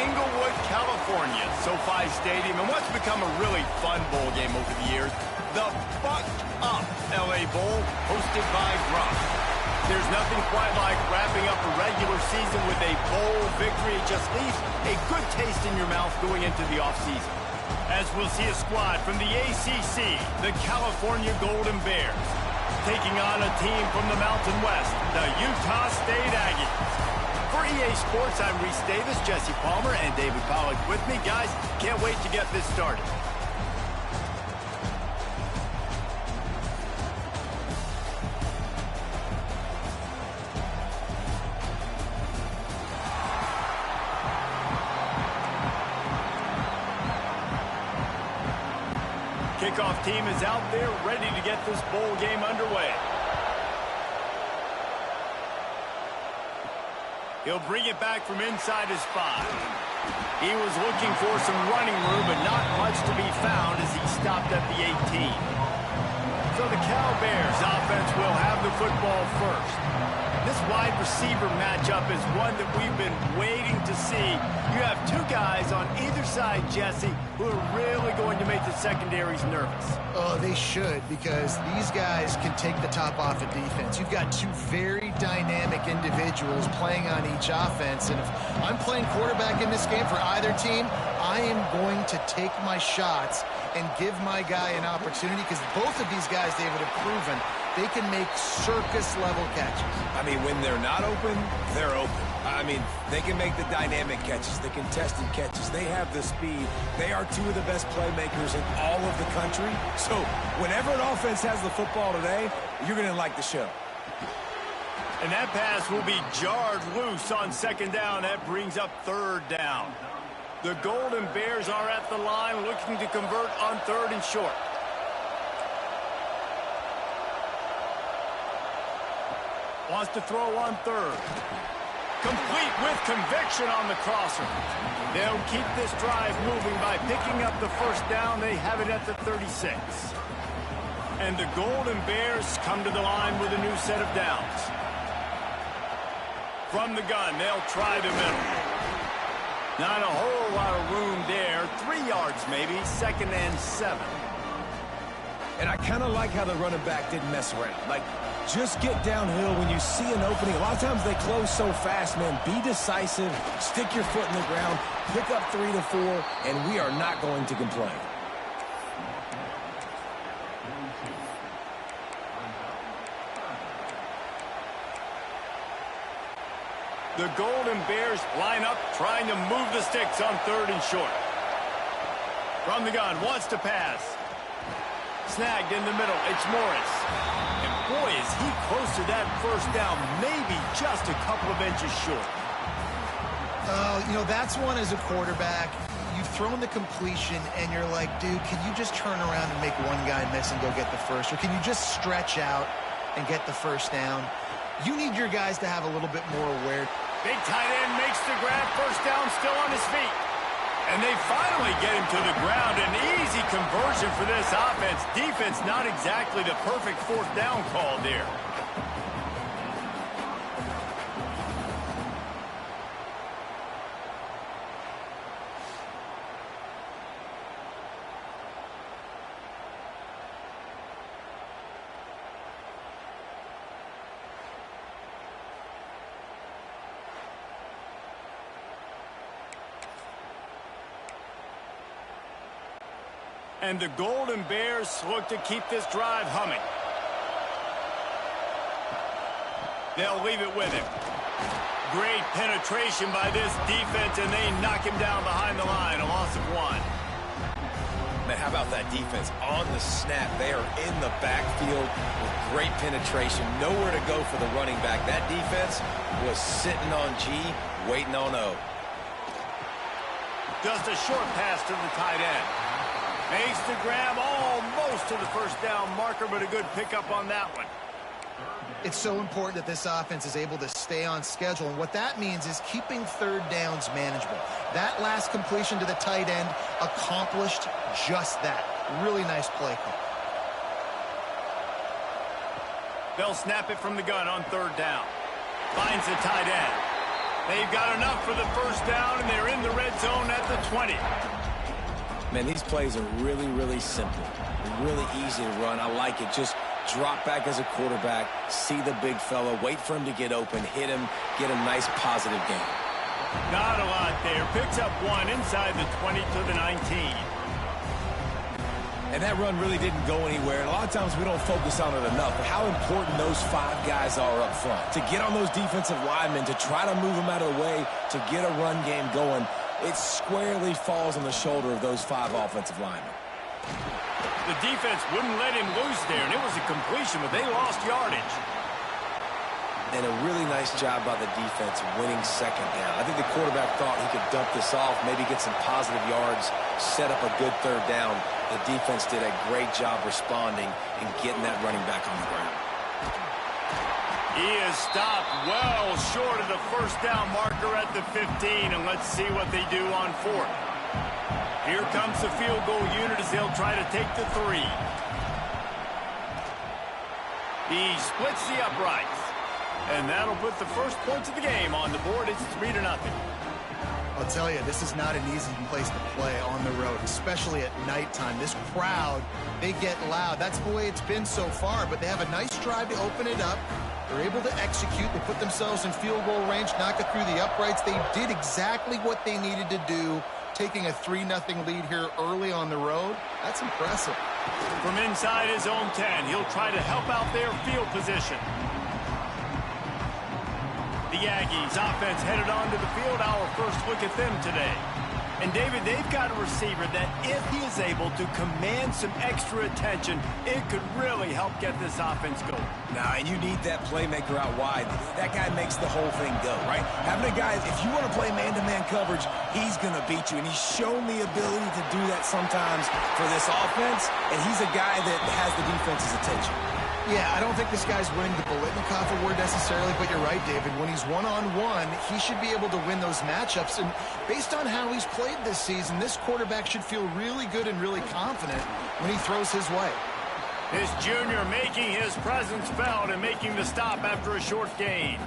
Inglewood, California, SoFi Stadium, and what's become a really fun bowl game over the years, the Bucked Up LA Bowl, hosted by Gruff. There's nothing quite like wrapping up a regular season with a bowl victory. It just leaves a good taste in your mouth going into the offseason. As we'll see a squad from the ACC, the California Golden Bears, taking on a team from the Mountain West, the Utah State Aggies. For EA Sports, I'm Reese Davis, Jesse Palmer, and David Pollack with me. Guys, can't wait to get this started. Kickoff team is out there ready to get this bowl game underway. He'll bring it back from inside his 5. He was looking for some running room, but not much to be found as he stopped at the 18. So the Cal Bears offense will have the football first. This wide receiver matchup is one that we've been waiting to see. You have two guys on either side, Jesse, who are really going to make the secondaries nervous. Oh, they should, because these guys can take the top off of defense. You've got two very dynamic individuals playing on each offense, and if I'm playing quarterback in this game for either team, I am going to take my shots and give my guy an opportunity, because both of these guys, David, have proven they can make circus-level catches. I mean, when they're not open, they're open. I mean, they can make the dynamic catches, the contested catches. They have the speed. They are two of the best playmakers in all of the country. So whenever an offense has the football today, you're going to like the show. And that pass will be jarred loose on second down. That brings up third down. The Golden Bears are at the line looking to convert on third and short. Wants to throw on third. Complete with conviction on the crosser. They'll keep this drive moving by picking up the first down. They have it at the 36. And the Golden Bears come to the line with a new set of downs. From the gun, they'll try the middle. Not a whole lot of room there. 3 yards maybe, 2nd and 7. And I kind of like how the running back didn't mess around. Like, just get downhill when you see an opening. A lot of times they close so fast, man. Be decisive, stick your foot in the ground, pick up 3 to 4, and we are not going to complain. The Golden Bears line up, trying to move the sticks on third and short. From the gun, wants to pass. Snagged in the middle, it's Morris. And boy, is he close to that first down, maybe just a couple of inches short. You know, that's one as a quarterback. You've thrown the completion, and you're like, dude, can you just turn around and make one guy miss and go get the first? Or can you just stretch out and get the first down? You need your guys to have a little bit more awareness. Big tight end makes the grab, first down, still on his feet. And they finally get him to the ground. An easy conversion for this offense. Defense not exactly the perfect fourth down call there. And the Golden Bears look to keep this drive humming. They'll leave it with him. Great penetration by this defense, and they knock him down behind the line. A loss of 1. Man, how about that defense? On the snap, they are in the backfield with great penetration. Nowhere to go for the running back. That defense was sitting on G, waiting on O. Just a short pass to the tight end. Makes the grab almost to the first down marker, but a good pickup on that one. It's so important that this offense is able to stay on schedule, and what that means is keeping third downs manageable. That last completion to the tight end accomplished just that. Really nice play call. They'll snap it from the gun on third down. Finds the tight end. They've got enough for the first down, and they're in the red zone at the 20. Man, these plays are really, really simple. Really easy to run. I like it. Just drop back as a quarterback, see the big fella, wait for him to get open, hit him, get a nice positive gain. Not a lot there. Picks up one inside the 20 to the 19. And that run really didn't go anywhere. And a lot of times we don't focus on it enough, but how important those 5 guys are up front. To get on those defensive linemen, to try to move them out of the way, to get a run game going, it squarely falls on the shoulder of those 5 offensive linemen. The defense wouldn't let him loose there, and it was a completion, but they lost yardage. And a really nice job by the defense winning second down. I think the quarterback thought he could dump this off, maybe get some positive yards, set up a good third down. The defense did a great job responding and getting that running back on the ground. He is stopped well short of the first down marker at the 15, and let's see what they do on 4th. Here comes the field goal unit as they'll try to take the 3. He splits the uprights. And that'll put the first points of the game on the board. It's 3-0. I'll tell you, this is not an easy place to play on the road, especially at nighttime. This crowd, they get loud. That's the way it's been so far, but they have a nice drive to open it up. They're able to execute. They put themselves in field goal range, knock it through the uprights. They did exactly what they needed to do, taking a 3-0 lead here early on the road. That's impressive. From inside his own 10, he'll try to help out their field position. The Aggies offense headed onto the field. Our first look at them today. And David, they've got a receiver that if he is able to command some extra attention, it could really help get this offense going. Now, and you need that playmaker out wide. That guy makes the whole thing go, right? Having a guy, if you want to play man-to-man coverage, he's going to beat you. And he's shown the ability to do that sometimes for this offense. And he's a guy that has the defense's attention. Yeah, I don't think this guy's winning the Bolitnikoff award necessarily, but you're right, David. When he's one-on-one, he should be able to win those matchups. And based on how he's played this season, this quarterback should feel really good and really confident when he throws his way. This junior making his presence felt and making the stop after a short gain.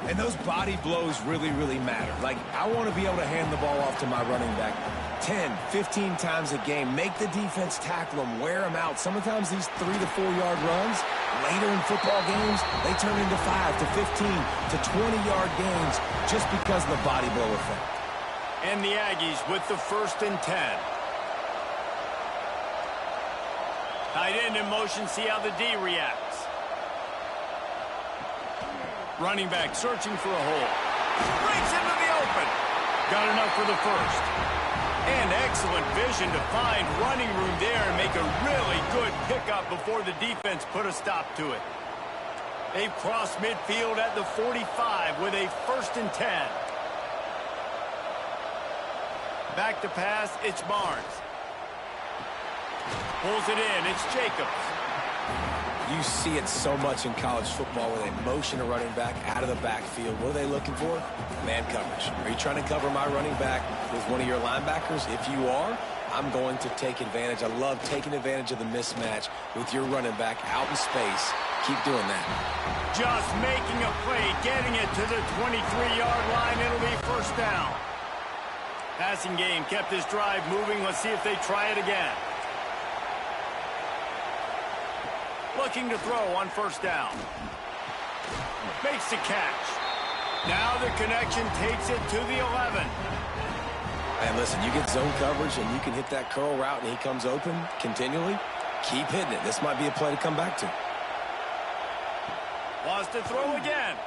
And those body blows really, really matter. Like, I want to be able to hand the ball off to my running back 10, 15 times a game. Make the defense tackle them, wear them out. Sometimes these 3 to 4 yard runs, later in football games, they turn into 5 to 15 to 20-yard gains just because of the body blow effect. And the Aggies with the 1st and 10. Tight end in motion, see how the D reacts. Running back searching for a hole. Breaks into the open. Got enough for the first. And excellent vision to find running room there and make a really good pickup before the defense put a stop to it. They've crossed midfield at the 45 with a 1st and 10. Back to pass, it's Barnes. Pulls it in, it's Jacobs. You see it so much in college football where they motion a running back out of the backfield. What are they looking for? Man coverage. Are you trying to cover my running back with one of your linebackers? If you are, I'm going to take advantage. I love taking advantage of the mismatch with your running back out in space. Keep doing that. Just making a play, getting it to the 23-yard line. It'll be 1st down. Passing game kept this drive moving. Let's see if they try it again. Looking to throw on 1st down. Makes the catch. Now the connection takes it to the 11. And listen, you get zone coverage and you can hit that curl route and he comes open continually. Keep hitting it. This might be a play to come back to. Wants to throw again.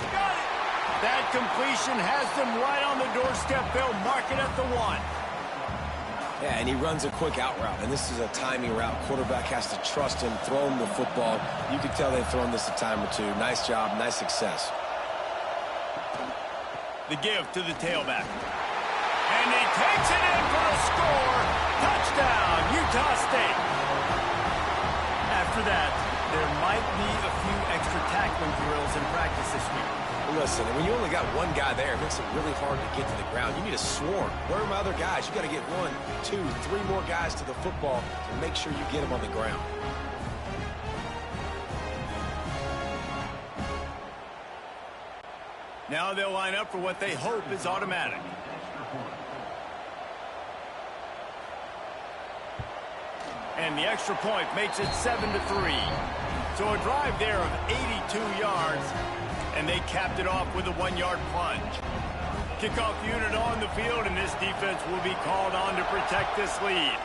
Got it. That completion has them right on the doorstep. They'll mark it at the 1. Yeah, and he runs a quick out route, and this is a timing route. Quarterback has to trust him, throw him the football. You can tell they've thrown this a time or two. Nice job, nice success. The give to the tailback. And he takes it in for the score. Touchdown, Utah State. After that, there might be a few extra tackling drills in practice this week. Listen, when you only got one guy there, it makes it really hard to get to the ground. You need a swarm. Where are my other guys? You got to get 1, 2, 3 more guys to the football and make sure you get them on the ground. Now they'll line up for what they hope is automatic. And the extra point makes it 7-3. So a drive there of 82 yards, and they capped it off with a 1-yard plunge. Kickoff unit on the field, and this defense will be called on to protect this lead.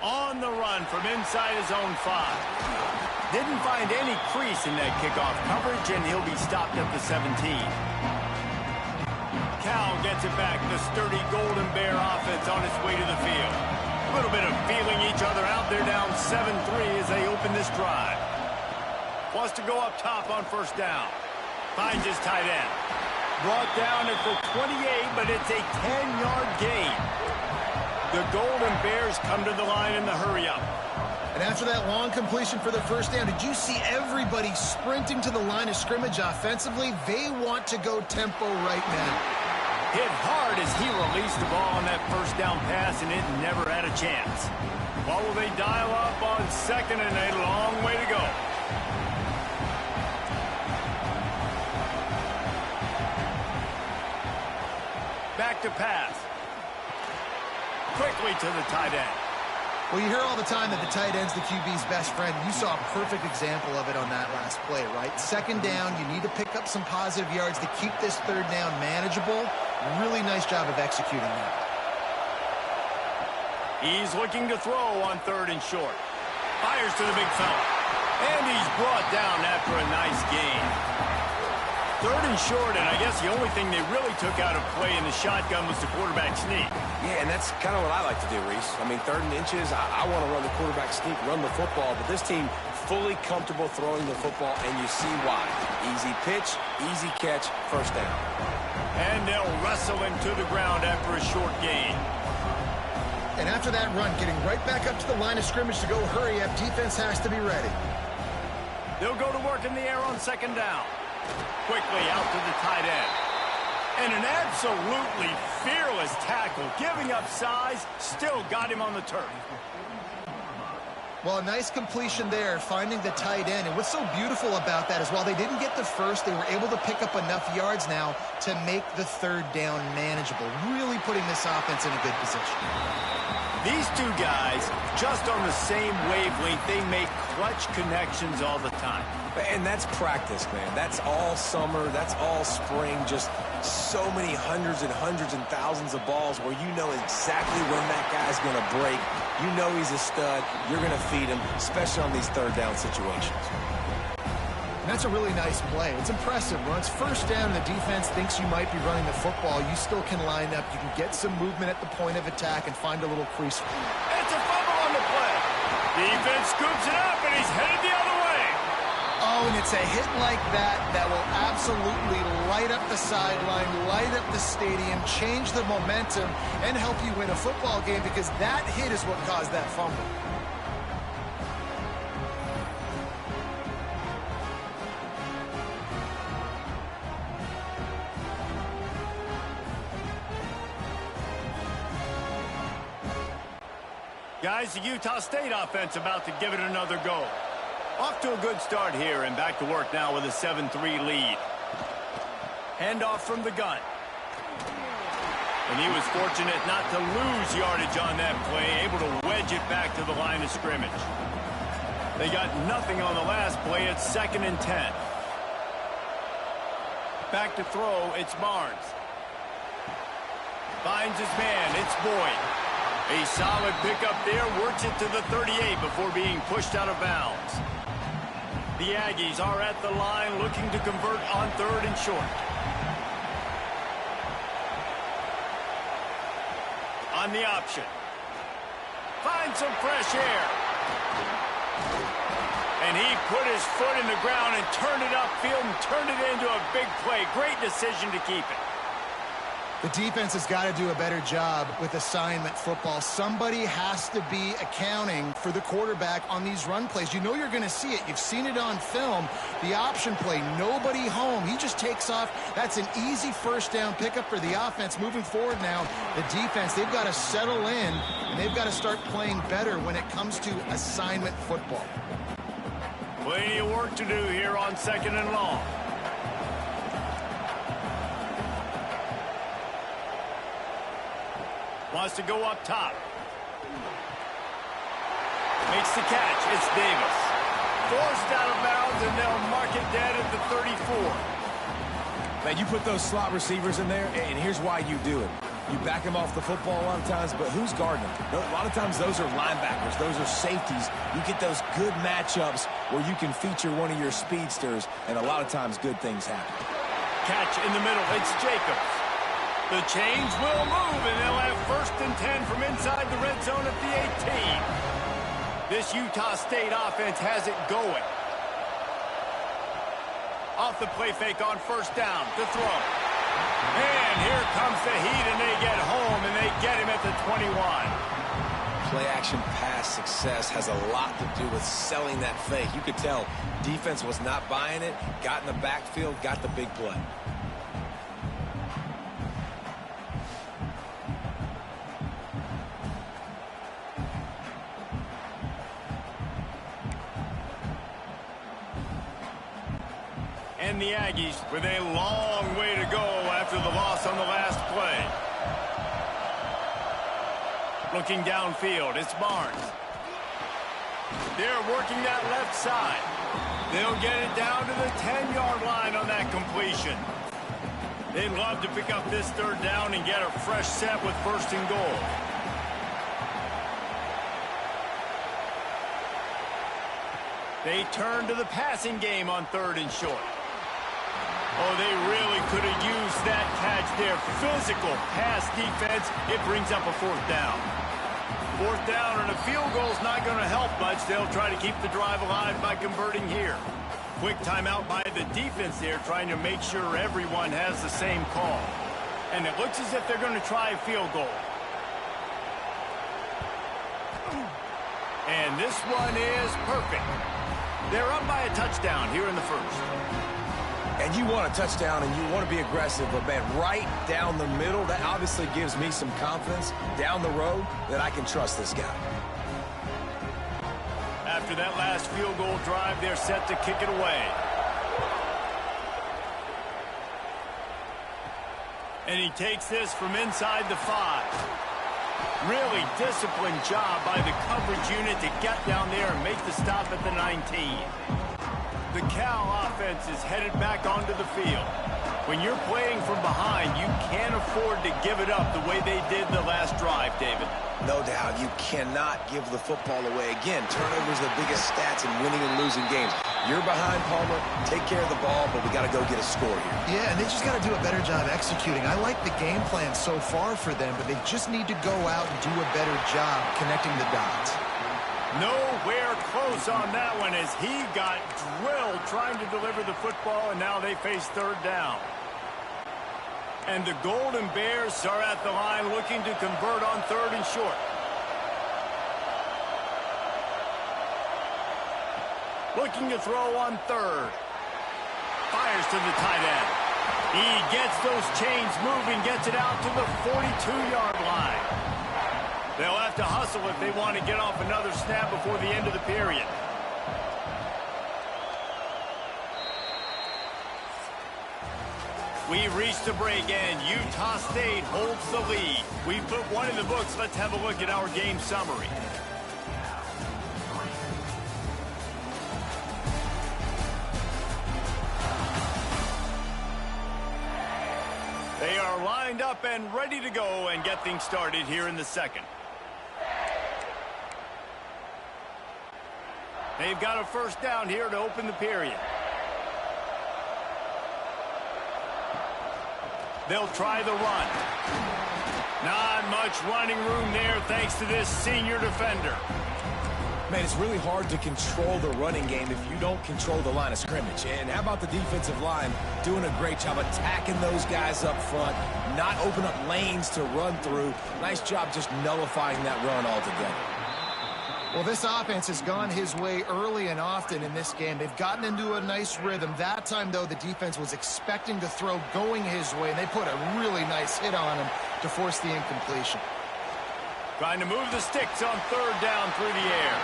On the run from inside his own 5. Didn't find any crease in that kickoff coverage, and he'll be stopped at the 17. Cal gets it back. The sturdy Golden Bear offense on its way to the field. A little bit of feeling each other out. They're down 7-3 as they open this drive. Wants to go up top on first down. Finds his tight end. Brought down at the 28, but it's a 10-yard gain. The Golden Bears come to the line in the hurry-up. And after that long completion for the first down, did you see everybody sprinting to the line of scrimmage offensively? They want to go tempo right now. Hit hard as he released the ball on that first down pass, and it never had a chance. What will they dial up on second, and a long way to go. Back to pass. Quickly to the tight end. Well, you hear all the time that the tight end's the QB's best friend. You saw a perfect example of it on that last play, right? Second down, you need to pick up some positive yards to keep this third down manageable. Really nice job of executing that. He's looking to throw on 3rd and short. Fires to the big fella. And he's brought down after a nice gain. 3rd and short, and I guess the only thing they really took out of play in the shotgun was the quarterback sneak. Yeah, and that's kind of what I like to do, Reese. I mean, 3rd and inches, I want to run the quarterback sneak, run the football, but this team fully comfortable throwing the football, and you see why. Easy pitch, easy catch, first down. And they'll wrestle him to the ground after a short gain. And after that run, getting right back up to the line of scrimmage to go hurry up, defense has to be ready. They'll go to work in the air on second down. Quickly out to the tight end. And an absolutely fearless tackle, giving up size, still got him on the turf. Well, a nice completion there, finding the tight end. And what's so beautiful about that is while they didn't get the first, they were able to pick up enough yards now to make the third down manageable, really putting this offense in a good position. These two guys, just on the same wavelength, they make clutch connections all the time. And that's practice, man. That's all summer. That's all spring. Just so many hundreds and thousands of balls where you know exactly when that guy's going to break. You know he's a stud. You're going to feed him, especially on these third down situations. And that's a really nice play. It's impressive. When it's first down and the defense thinks you might be running the football, you still can line up. You can get some movement at the point of attack and find a little crease. It's a fumble on the play. Defense scoops it up, and he's headed the other way. Oh, and it's a hit like that that will absolutely light up the sideline, light up the stadium, change the momentum, and help you win a football game because that hit is what caused that fumble. Guys, the Utah State offense about to give it another go. Off to a good start here and back to work now with a 7-3 lead. Handoff from the gun. And he was fortunate not to lose yardage on that play, able to wedge it back to the line of scrimmage. They got nothing on the last play. It's 2nd and 10. Back to throw, it's Barnes. Finds his man, it's Boyd. A solid pickup there, works it to the 38 before being pushed out of bounds. The Aggies are at the line looking to convert on 3rd and short. On the option. Finds some fresh air. And he put his foot in the ground and turned it upfield and turned it into a big play. Great decision to keep it. The defense has got to do a better job with assignment football. Somebody has to be accounting for the quarterback on these run plays. You know you're going to see it. You've seen it on film. The option play, nobody home. He just takes off. That's an easy first down pickup for the offense. Moving forward now, the defense, they've got to settle in, and they've got to start playing better when it comes to assignment football. Plenty of work to do here on 2nd and long. Wants to go up top. Makes the catch. It's Davis. Forced out of bounds, and they'll mark it dead at the 34. Man, you put those slot receivers in there, and here's why you do it. You back them off the football a lot of times, but who's guarding them? A lot of times those are linebackers. Those are safeties. You get those good matchups where you can feature one of your speedsters, and a lot of times good things happen. Catch in the middle. It's Jacobs. The chains will move, and they'll have 1st and 10 from inside the red zone at the 18. This Utah State offense has it going. Off the play fake on 1st down. The throw. And here comes the heat, and they get home, and they get him at the 21. Play-action pass success has a lot to do with selling that fake. You could tell defense was not buying it, got in the backfield, got the big play. And the Aggies with a long way to go after the loss on the last play. Looking downfield, it's Barnes. They're working that left side. They'll get it down to the 10-yard line on that completion. They'd love to pick up this 3rd down and get a fresh set with 1st and goal. They turn to the passing game on 3rd and short. Oh, they really could have used that catch there. Physical pass defense. It brings up a 4th down. 4th down and a field goal is not going to help much. They'll try to keep the drive alive by converting here. Quick timeout by the defense there, trying to make sure everyone has the same call. And it looks as if they're going to try a field goal. And this one is perfect. They're up by a touchdown here in the 1st. And you want a touchdown and you want to be aggressive, but man, right down the middle, that obviously gives me some confidence down the road that I can trust this guy. After that last field goal drive, they're set to kick it away. And he takes this from inside the 5. Really disciplined job by the coverage unit to get down there and make the stop at the 19. The Cal offense is headed back onto the field. When you're playing from behind, you can't afford to give it up the way they did the last drive, David. No doubt. You cannot give the football away. Again, turnovers are the biggest stats in winning and losing games. You're behind, Palmer. Take care of the ball, but we got to go get a score here. Yeah, and they just got to do a better job executing. I like the game plan so far for them, but they just need to go out and do a better job connecting the dots. Nowhere close on that one as he got drilled trying to deliver the football, and now they face 3rd down. And the Golden Bears are at the line looking to convert on 3rd and short. Looking to throw on 3rd. Fires to the tight end. He gets those chains moving, gets it out to the 42-yard line. They'll have to hustle if they want to get off another snap before the end of the period. We reached the break, and Utah State holds the lead. We put one in the books. Let's have a look at our game summary. They are lined up and ready to go and get things started here in the 2nd. They've got a 1st down here to open the period. They'll try the run. Not much running room there thanks to this senior defender. Man, it's really hard to control the running game if you don't control the line of scrimmage. And how about the defensive line doing a great job attacking those guys up front, not open up lanes to run through. Nice job just nullifying that run altogether. Well, this offense has gone his way early and often in this game. They've gotten into a nice rhythm. That time, though, the defense was expecting the throw going his way, and they put a really nice hit on him to force the incompletion. Trying to move the sticks on 3rd down through the air.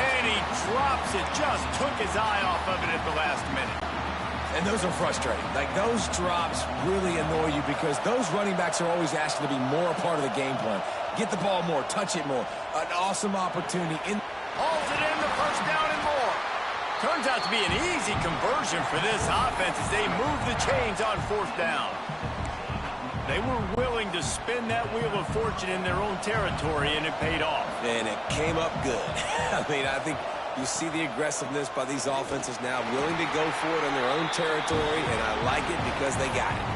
And he drops it. Just took his eye off of it at the last minute. And those are frustrating. Like, those drops really annoy you because those running backs are always asking to be more a part of the game plan. Get the ball more, touch it more. An awesome opportunity. Hauls it in, the first down and more. Turns out to be an easy conversion for this offense as they move the chains on fourth down. They were willing to spin that wheel of fortune in their own territory, and it paid off. And it came up good. I mean, I think you see the aggressiveness by these offenses now, willing to go for it on their own territory, and I like it because they got it.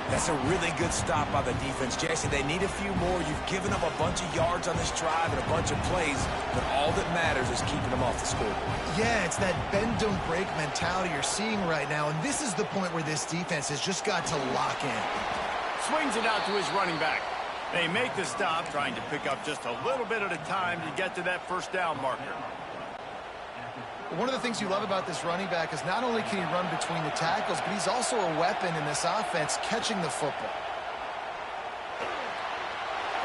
That's a really good stop by the defense. Jesse, they need a few more. You've given them a bunch of yards on this drive and a bunch of plays, but all that matters is keeping them off the scoreboard. Yeah, it's that bend, don't break mentality you're seeing right now, and this is the point where this defense has just got to lock in. Swings it out to his running back. They make the stop, trying to pick up just a little bit at a time to get to that first down marker. One of the things you love about this running back is not only can he run between the tackles, but he's also a weapon in this offense catching the football.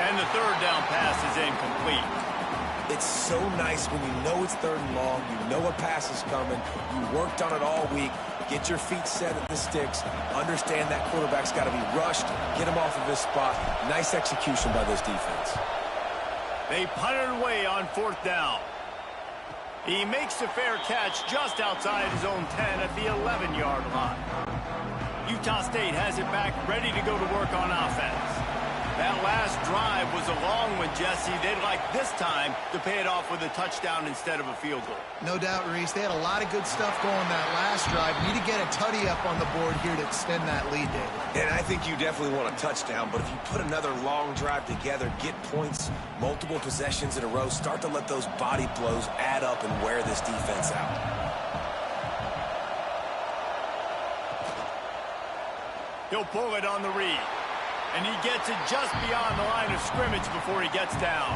And the third down pass is incomplete. It's so nice when you know it's third and long, you know a pass is coming, you worked on it all week, get your feet set at the sticks, understand that quarterback's got to be rushed, get him off of his spot. Nice execution by this defense. They punt it away on fourth down. He makes the fair catch just outside his own 10 at the 11-yard line. Utah State has it back, ready to go to work on offense. That last drive was a long one, Jesse. They'd like this time to pay it off with a touchdown instead of a field goal. No doubt, Reese. They had a lot of good stuff going that last drive. Need to get a tutty up on the board here to extend that lead, David. And I think you definitely want a touchdown, but if you put another long drive together, get points, multiple possessions in a row, start to let those body blows add up and wear this defense out. He'll pull it on the read. And he gets it just beyond the line of scrimmage before he gets down.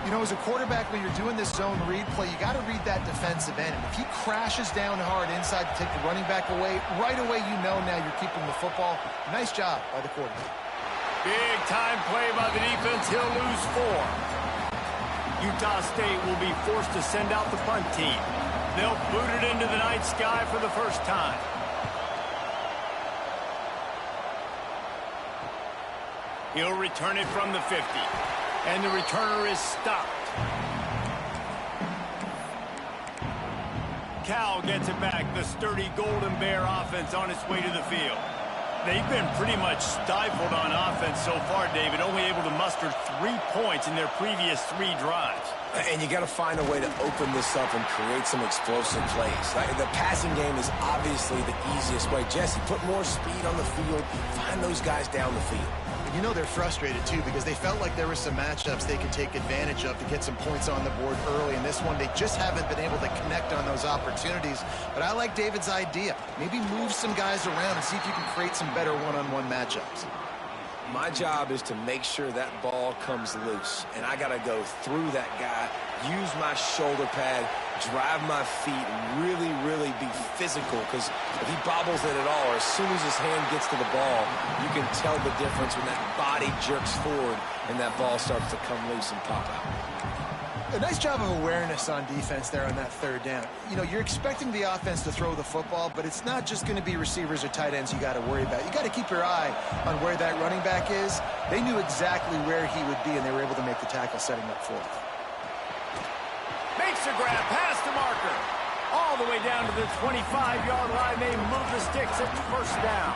You know, as a quarterback, when you're doing this zone read play, you got to read that defensive end. And if he crashes down hard inside to take the running back away, right away you know now you're keeping the football. Nice job by the quarterback. Big time play by the defense. He'll lose 4. Utah State will be forced to send out the punt team. They'll boot it into the night sky for the first time. He'll return it from the 50. And the returner is stopped. Cal gets it back. The sturdy Golden Bear offense on its way to the field. They've been pretty much stifled on offense so far, David. Only able to muster 3 points in their previous 3 drives. And you got to find a way to open this up and create some explosive plays. The passing game is obviously the easiest way. Jesse, put more speed on the field. Find those guys down the field. You know they're frustrated, too, because they felt like there were some matchups they could take advantage of to get some points on the board early. In this one, they just haven't been able to connect on those opportunities. But I like David's idea. Maybe move some guys around and see if you can create some better one-on-one matchups. My job is to make sure that ball comes loose, and I got to go through that guy, use my shoulder pad, drive my feet, and really, really be physical, because if he bobbles it at all, or as soon as his hand gets to the ball, you can tell the difference when that body jerks forward and that ball starts to come loose and pop out. A nice job of awareness on defense there on that third down. You know, you're expecting the offense to throw the football, but it's not just going to be receivers or tight ends you got to worry about. You got to keep your eye on where that running back is. They knew exactly where he would be, and they were able to make the tackle setting up for him. Makes a grab past the marker. All the way down to the 25-yard line. They move the sticks at first down.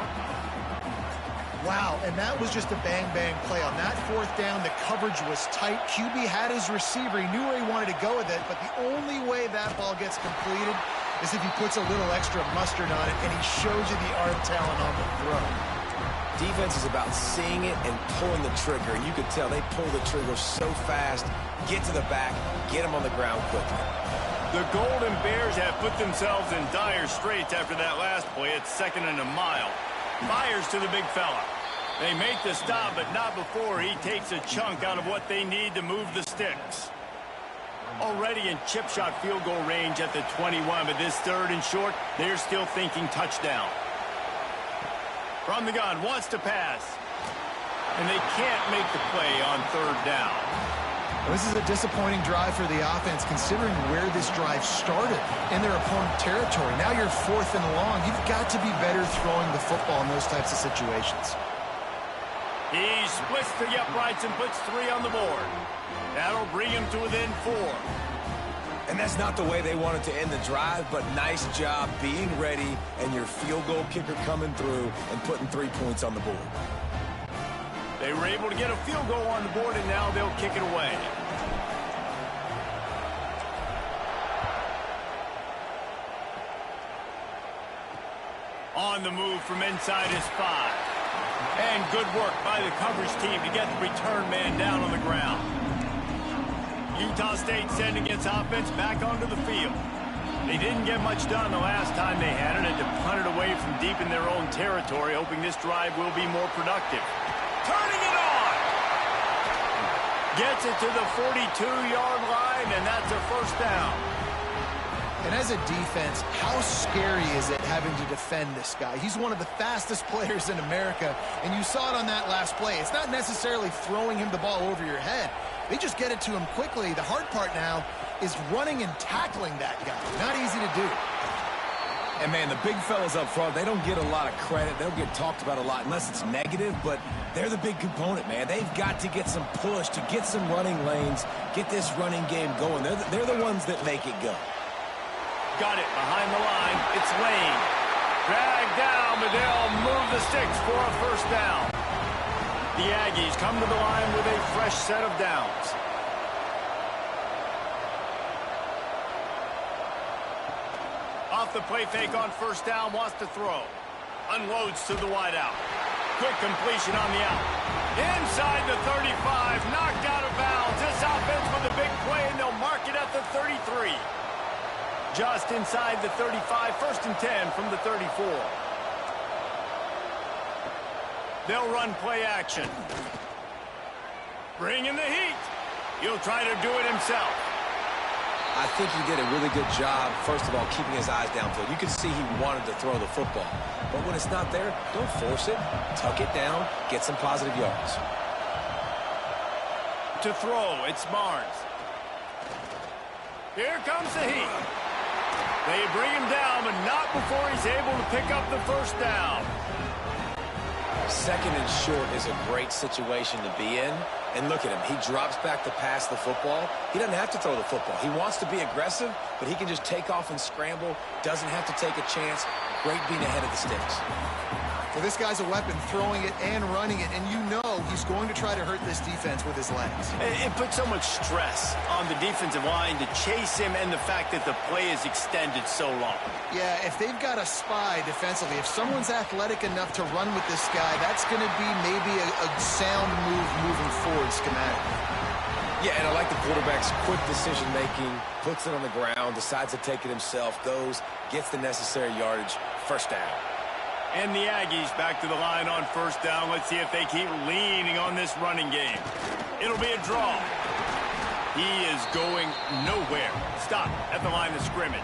Wow, and that was just a bang-bang play. On that fourth down, the coverage was tight. QB had his receiver. He knew where he wanted to go with it, but the only way that ball gets completed is if he puts a little extra mustard on it, and he shows you the arm talent on the throw. Defense is about seeing it and pulling the trigger, and you could tell they pull the trigger so fast, get to the back, get him on the ground quickly. The Golden Bears have put themselves in dire straits after that last play. It's 2nd and a mile. Fires to the big fella. They make the stop, but not before he takes a chunk out of what they need to move the sticks. Already in chip shot field goal range at the 21, but this 3rd and short, they're still thinking touchdown. From the gun, wants to pass. And they can't make the play on 3rd down. This is a disappointing drive for the offense, considering where this drive started in their opponent territory. Now you're 4th and long. You've got to be better throwing the football in those types of situations. He splits the uprights and puts 3 on the board. That'll bring him to within 4. And that's not the way they wanted to end the drive, but nice job being ready and your field goal kicker coming through and putting 3 points on the board. They were able to get a field goal on the board, and now they'll kick it away. On the move from inside his 5. And good work by the coverage team to get the return man down on the ground. Utah State sending its offense back onto the field. They didn't get much done the last time they had it, and to punt it away from deep in their own territory, hoping this drive will be more productive. Turning it on! Gets it to the 42-yard line, and that's a first down. And as a defense, how scary is it having to defend this guy? He's one of the fastest players in America, and you saw it on that last play. It's not necessarily throwing him the ball over your head. They just get it to him quickly. The hard part now is running and tackling that guy. Not easy to do. And, man, the big fellas up front, they don't get a lot of credit. They don't get talked about a lot unless it's negative, but they're the big component, man. They've got to get some push, to get some running lanes, get this running game going. They're the ones that make it go. Got it behind the line. It's Lane. Dragged down, but they'll move the sticks for a first down. The Aggies come to the line with a fresh set of downs. Off the play fake on first down, wants to throw. Unloads to the wideout. Quick completion on the out. Inside the 35, knocked out of bounds. This offense with a big play, and they'll mark it at the 33. Just inside the 35, 1st and 10 from the 34. They'll run play action. Bring in the heat. He'll try to do it himself. I think he did a really good job, first of all, keeping his eyes downfield. You could see he wanted to throw the football. But when it's not there, don't force it. Tuck it down. Get some positive yards. To throw, it's Barnes. Here comes the heat. They bring him down, but not before he's able to pick up the first down. 2nd and short is a great situation to be in. And look at him. He drops back to pass the football. He doesn't have to throw the football. He wants to be aggressive, but he can just take off and scramble. Doesn't have to take a chance. Great being ahead of the sticks. Well, this guy's a weapon, throwing it and running it, and you know he's going to try to hurt this defense with his legs. It puts so much stress on the defensive line to chase him, and the fact that the play is extended so long. Yeah, if they've got a spy defensively, if someone's athletic enough to run with this guy, that's going to be maybe a sound move moving forward schematically. Yeah, and I like the quarterback's quick decision-making, puts it on the ground, decides to take it himself, goes, gets the necessary yardage, first down. And the Aggies back to the line on first down. Let's see if they keep leaning on this running game. It'll be a draw. He is going nowhere. Stop at the line of scrimmage.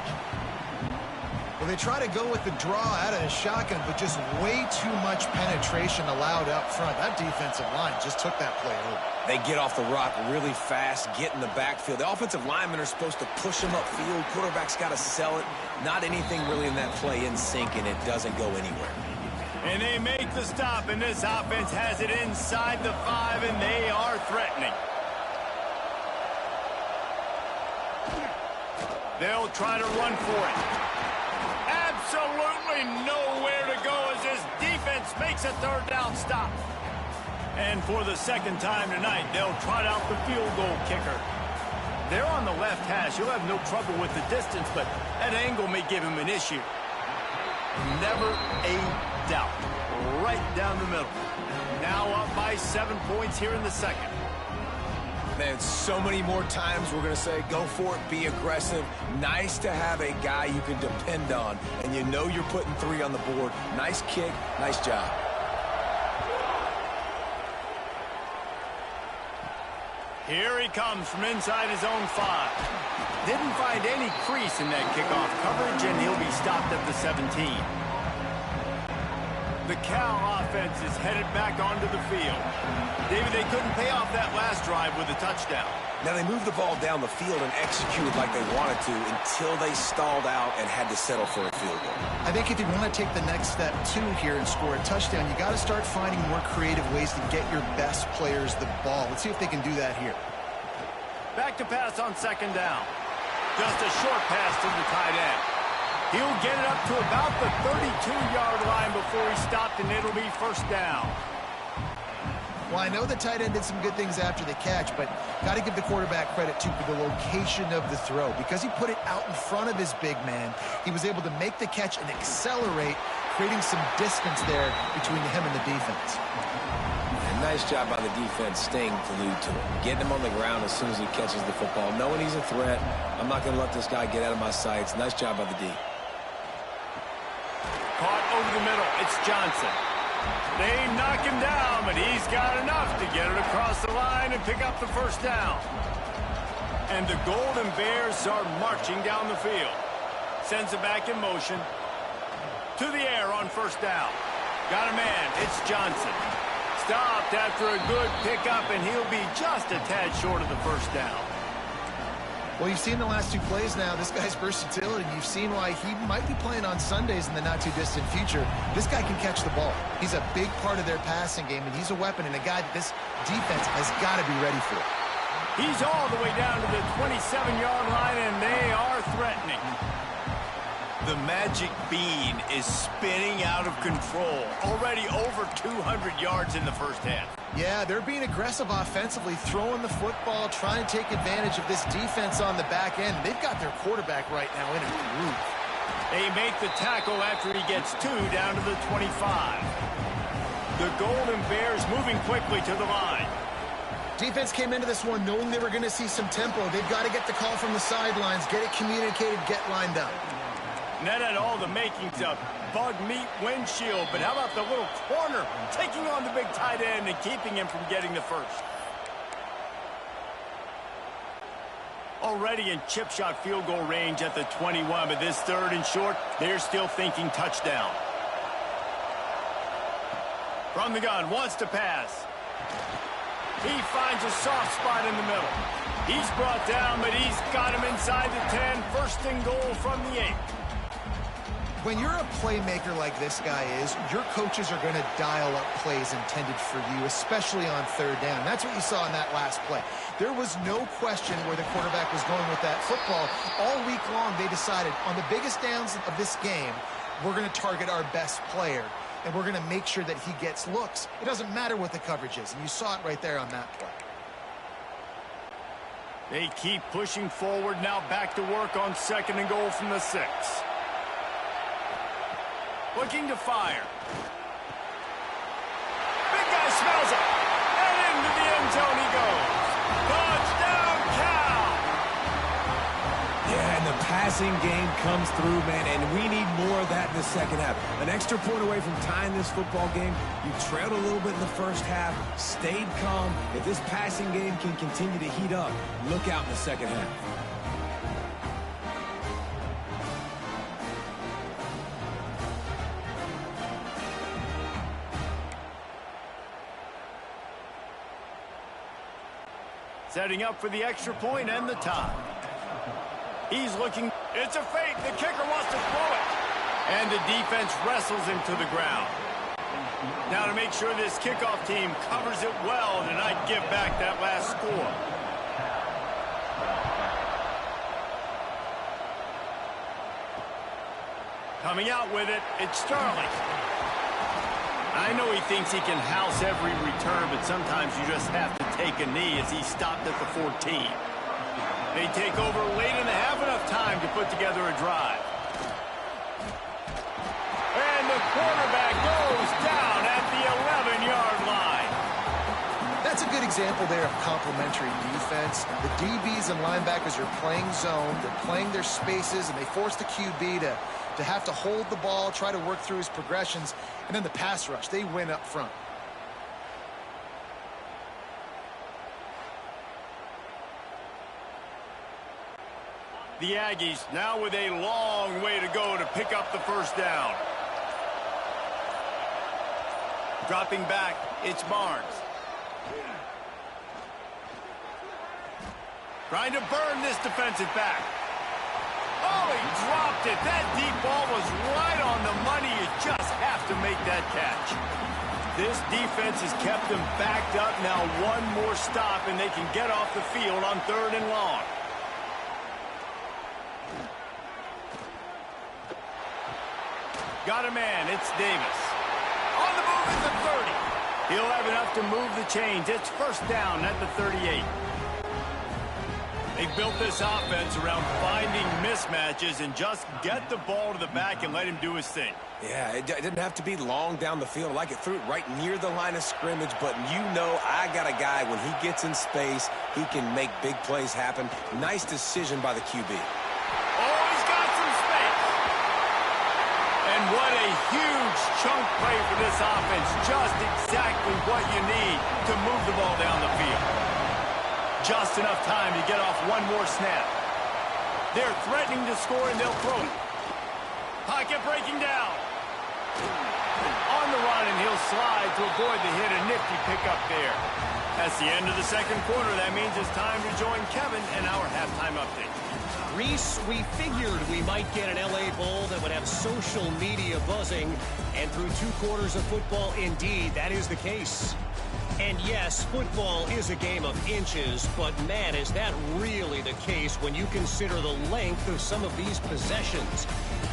Well, they try to go with the draw out of the shotgun, but just way too much penetration allowed up front. That defensive line just took that play over. They get off the rock really fast, get in the backfield. The offensive linemen are supposed to push them upfield. Quarterback's got to sell it. Not anything really in that play in sync, and it doesn't go anywhere. And they make the stop, and this offense has it inside the 5, and they are threatening. They'll try to run for it. Absolutely nowhere to go as this defense makes a 3rd down stop. And for the 2nd time tonight, they'll trot out the field goal kicker. They're on the left hash. He'll have no trouble with the distance, but that angle may give him an issue. Never a doubt. Right down the middle. Now up by 7 points here in the 2nd. Man, so many more times we're going to say, go for it, be aggressive. Nice to have a guy you can depend on, and you know you're putting 3 on the board. Nice kick, nice job. Here he comes from inside his own 5. Didn't find any crease in that kickoff coverage, and he'll be stopped at the 17. The Cal offense is headed back onto the field. David, they couldn't pay off that last drive with a touchdown. Now, they moved the ball down the field and executed like they wanted to until they stalled out and had to settle for a field goal. I think if you want to take the next step, too, here and score a touchdown, you got to start finding more creative ways to get your best players the ball. Let's see if they can do that here. Back to pass on second down. Just a short pass to the tight end. He'll get it up to about the 32-yard line before he stopped, and it'll be first down. Well, I know the tight end did some good things after the catch, but got to give the quarterback credit, too, for the location of the throw. Because he put it out in front of his big man, he was able to make the catch and accelerate, creating some distance there between him and the defense. And nice job by the defense staying glued to him, getting him on the ground as soon as he catches the football, knowing he's a threat. I'm not going to let this guy get out of my sights. Nice job by the D. Caught over the middle. It's Johnson. They knock him down, but he's got enough to get it across the line and pick up the first down. And the Golden Bears are marching down the field. Sends it back in motion. To the air on first down. Got a man. It's Johnson. Stopped after a good pickup, and he'll be just a tad short of the first down. Well, you've seen the last two plays now, this guy's versatility. You've seen why he might be playing on Sundays in the not-too-distant future. This guy can catch the ball. He's a big part of their passing game, and he's a weapon and a guy that this defense has got to be ready for. He's all the way down to the 27-yard line, and they are threatening. The magic bean is spinning out of control. Already over 200 yards in the first half. Yeah, they're being aggressive offensively, throwing the football, trying to take advantage of this defense on the back end. They've got their quarterback right now in a groove. They make the tackle after he gets two down to the 25. The Golden Bears moving quickly to the line. Defense came into this one knowing they were going to see some tempo. They've got to get the call from the sidelines, get it communicated, get lined up. And that had all the makings of bug meat windshield, but how about the little corner taking on the big tight end and keeping him from getting the first? Already in chip shot field goal range at the 21, but this third and short, they're still thinking touchdown. From the gun, wants to pass. He finds a soft spot in the middle. He's brought down, but he's got him inside the 10. First and goal from the 8. When you're a playmaker like this guy is, your coaches are going to dial up plays intended for you, especially on third down. That's what you saw in that last play. There was no question where the quarterback was going with that football. All week long, they decided on the biggest downs of this game, we're going to target our best player, and we're going to make sure that he gets looks. It doesn't matter what the coverage is, and you saw it right there on that play. They keep pushing forward, now back to work on second and goal from the 6. Looking to fire. Big guy smells it. And into the end zone he goes. Touchdown, Cal! Yeah, and the passing game comes through, man, and we need more of that in the second half. An extra point away from tying this football game. You trailed a little bit in the first half, stayed calm. If this passing game can continue to heat up, look out in the second half. Setting up for the extra point and the tie. He's looking. It's a fake. The kicker wants to throw it. And the defense wrestles him to the ground. Now to make sure this kickoff team covers it well and not give back that last score. Coming out with it, it's Sterling. I know he thinks he can house every return, but sometimes you just have to take a knee as he stopped at the 14. They take over late in the half, enough time to put together a drive. And the quarterback goes down at the 11-yard line. That's a good example there of complementary defense. The DBs and linebackers are playing zone, they're playing their spaces, and they force the QB to have to hold the ball, try to work through his progressions, and then the pass rush, they win up front. The Aggies now with a long way to go to pick up the first down. Dropping back, it's Barnes. Trying to burn this defensive back. Oh, he dropped it. That deep ball was right on the money. You just have to make that catch. This defense has kept them backed up. Now one more stop, and they can get off the field on 3rd and long. Got a man. It's Davis. On the move at the 30. He'll have enough to move the chains. It's 1st down at the 38. They've built this offense around finding mismatches and just get the ball to the back and let him do his thing. Yeah, it didn't have to be long down the field. Like it threw it right near the line of scrimmage, but you know I got a guy, when he gets in space, he can make big plays happen. Nice decision by the QB. Oh, he's got some space. And what a huge chunk play for this offense. Just exactly what you need to move the ball down the field. Just enough time to get off one more snap. They're threatening to score, and they'll throw it. Pocket breaking down. On the run, and he'll slide to avoid the hit. A nifty pickup there. That's the end of the 2nd quarter. That means it's time to join Kevin and our halftime update. Reese, we figured we might get an LA Bowl that would have social media buzzing, and through 2 quarters of football, indeed, that is the case. And yes, football is a game of inches, but man, is that really the case when you consider the length of some of these possessions.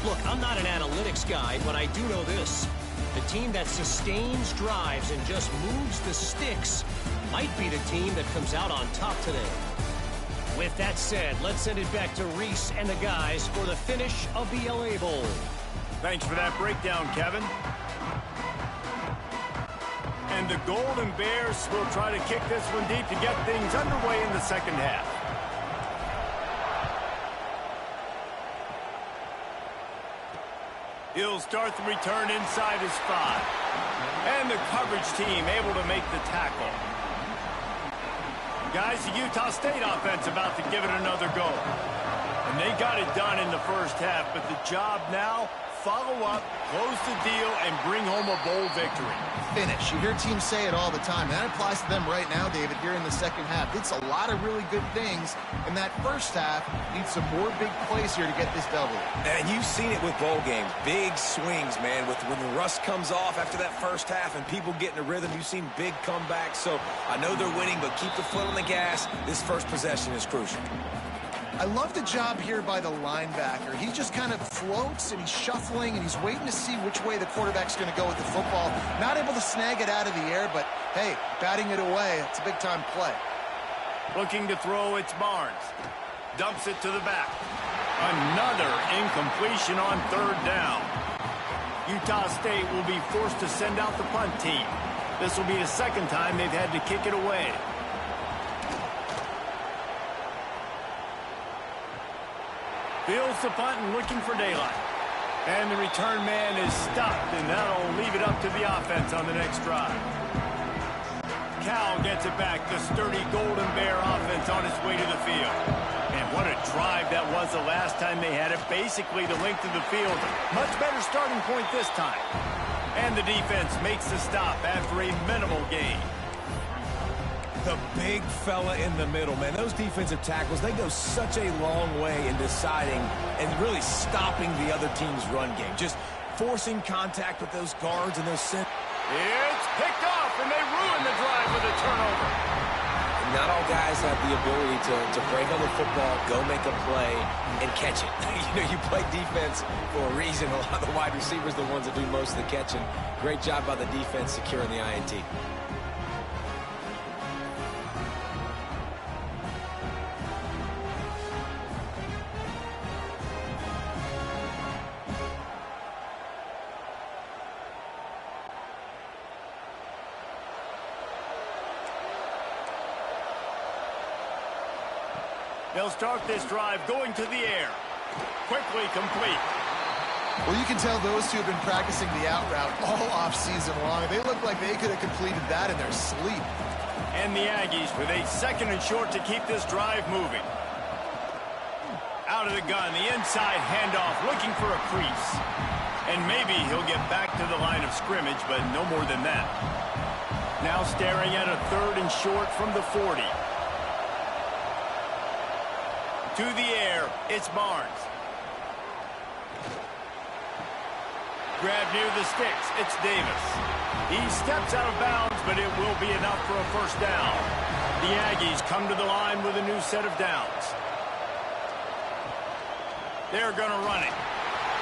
Look, I'm not an analytics guy, but I do know this. The team that sustains drives and just moves the sticks might be the team that comes out on top today. With that said, let's send it back to Reese and the guys for the finish of the LA Bowl. Thanks for that breakdown, Kevin. And the Golden Bears will try to kick this one deep to get things underway in the 2nd half. He'll start the return inside his 5. And the coverage team able to make the tackle. Guys, the Utah State offense about to give it another go. And they got it done in the 1st half, but the job now, follow up, close the deal, and bring home a bowl victory. Finish. You hear teams say it all the time. That applies to them right now, David, here in the 2nd half. It's a lot of really good things. In that 1st half, need some more big plays here to get this W. And you've seen it with bowl games. Big swings, man. When the rust comes off after that 1st half and people get in a rhythm, you've seen big comebacks. So I know they're winning, but keep the foot on the gas. This 1st possession is crucial. I love the job here by the linebacker. He just kind of floats, and he's shuffling, and he's waiting to see which way the quarterback's going to go with the football. Not able to snag it out of the air, but, hey, batting it away, it's a big-time play. Looking to throw, it's Barnes. Dumps it to the back. Another incompletion on 3rd down. Utah State will be forced to send out the punt team. This will be the 2nd time they've had to kick it away. Fields the punt and looking for daylight. And the return man is stopped, and that'll leave it up to the offense on the next drive. Cal gets it back. The sturdy Golden Bear offense on its way to the field. And what a drive that was the last time they had it. Basically the length of the field. Much better starting point this time. And the defense makes the stop after a minimal gain. The big fella in the middle, man. Those defensive tackles, they go such a long way in deciding and really stopping the other team's run game. Just forcing contact with those guards and those center. It's picked off, and they ruin the drive with a turnover. Not all guys have the ability to break on the football, go make a play, and catch it. You play defense for a reason. A lot of the wide receivers are the ones that do most of the catching. Great job by the defense securing the INT. They'll start this drive going to the air. Quickly complete. Well, you can tell those two have been practicing the out route all off-season long. They look like they could have completed that in their sleep. And the Aggies with a 2nd and short to keep this drive moving. Out of the gun, the inside handoff, looking for a crease. And maybe he'll get back to the line of scrimmage, but no more than that. Now staring at a 3rd and short from the 40. To the air, it's Barnes. Grab near the sticks, it's Davis. He steps out of bounds, but it will be enough for a first down. The Aggies come to the line with a new set of downs. They're going to run it.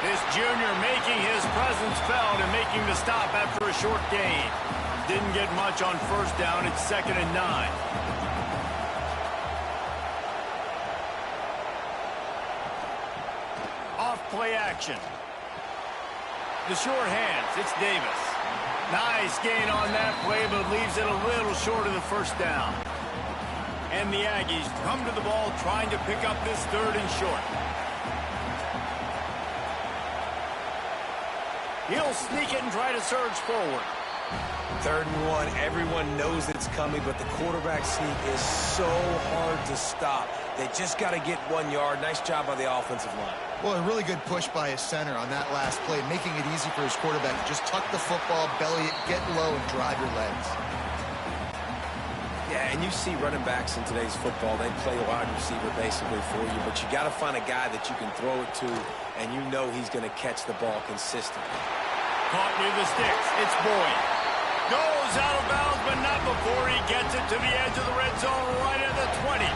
This junior making his presence felt and making the stop after a short gain. Didn't get much on first down. It's 2nd and 9. Off play action. The short hands, it's Davis. Nice gain on that play, but leaves it a little short of the first down. And the Aggies come to the ball trying to pick up this 3rd and short. He'll sneak it and try to surge forward. 3rd and 1, everyone knows it's coming, but the quarterback sneak is so hard to stop. They just got to get 1 yard. Nice job by the offensive line. Well, a really good push by his center on that last play, making it easy for his quarterback to just tuck the football, belly it, get low, and drive your legs. Yeah, and you see running backs in today's football, they play wide receiver basically for you, but you got to find a guy that you can throw it to, and you know he's going to catch the ball consistently. Caught near the sticks, it's Boyd. Goes out of bounds, but not before he gets it to the edge of the red zone right at the 20.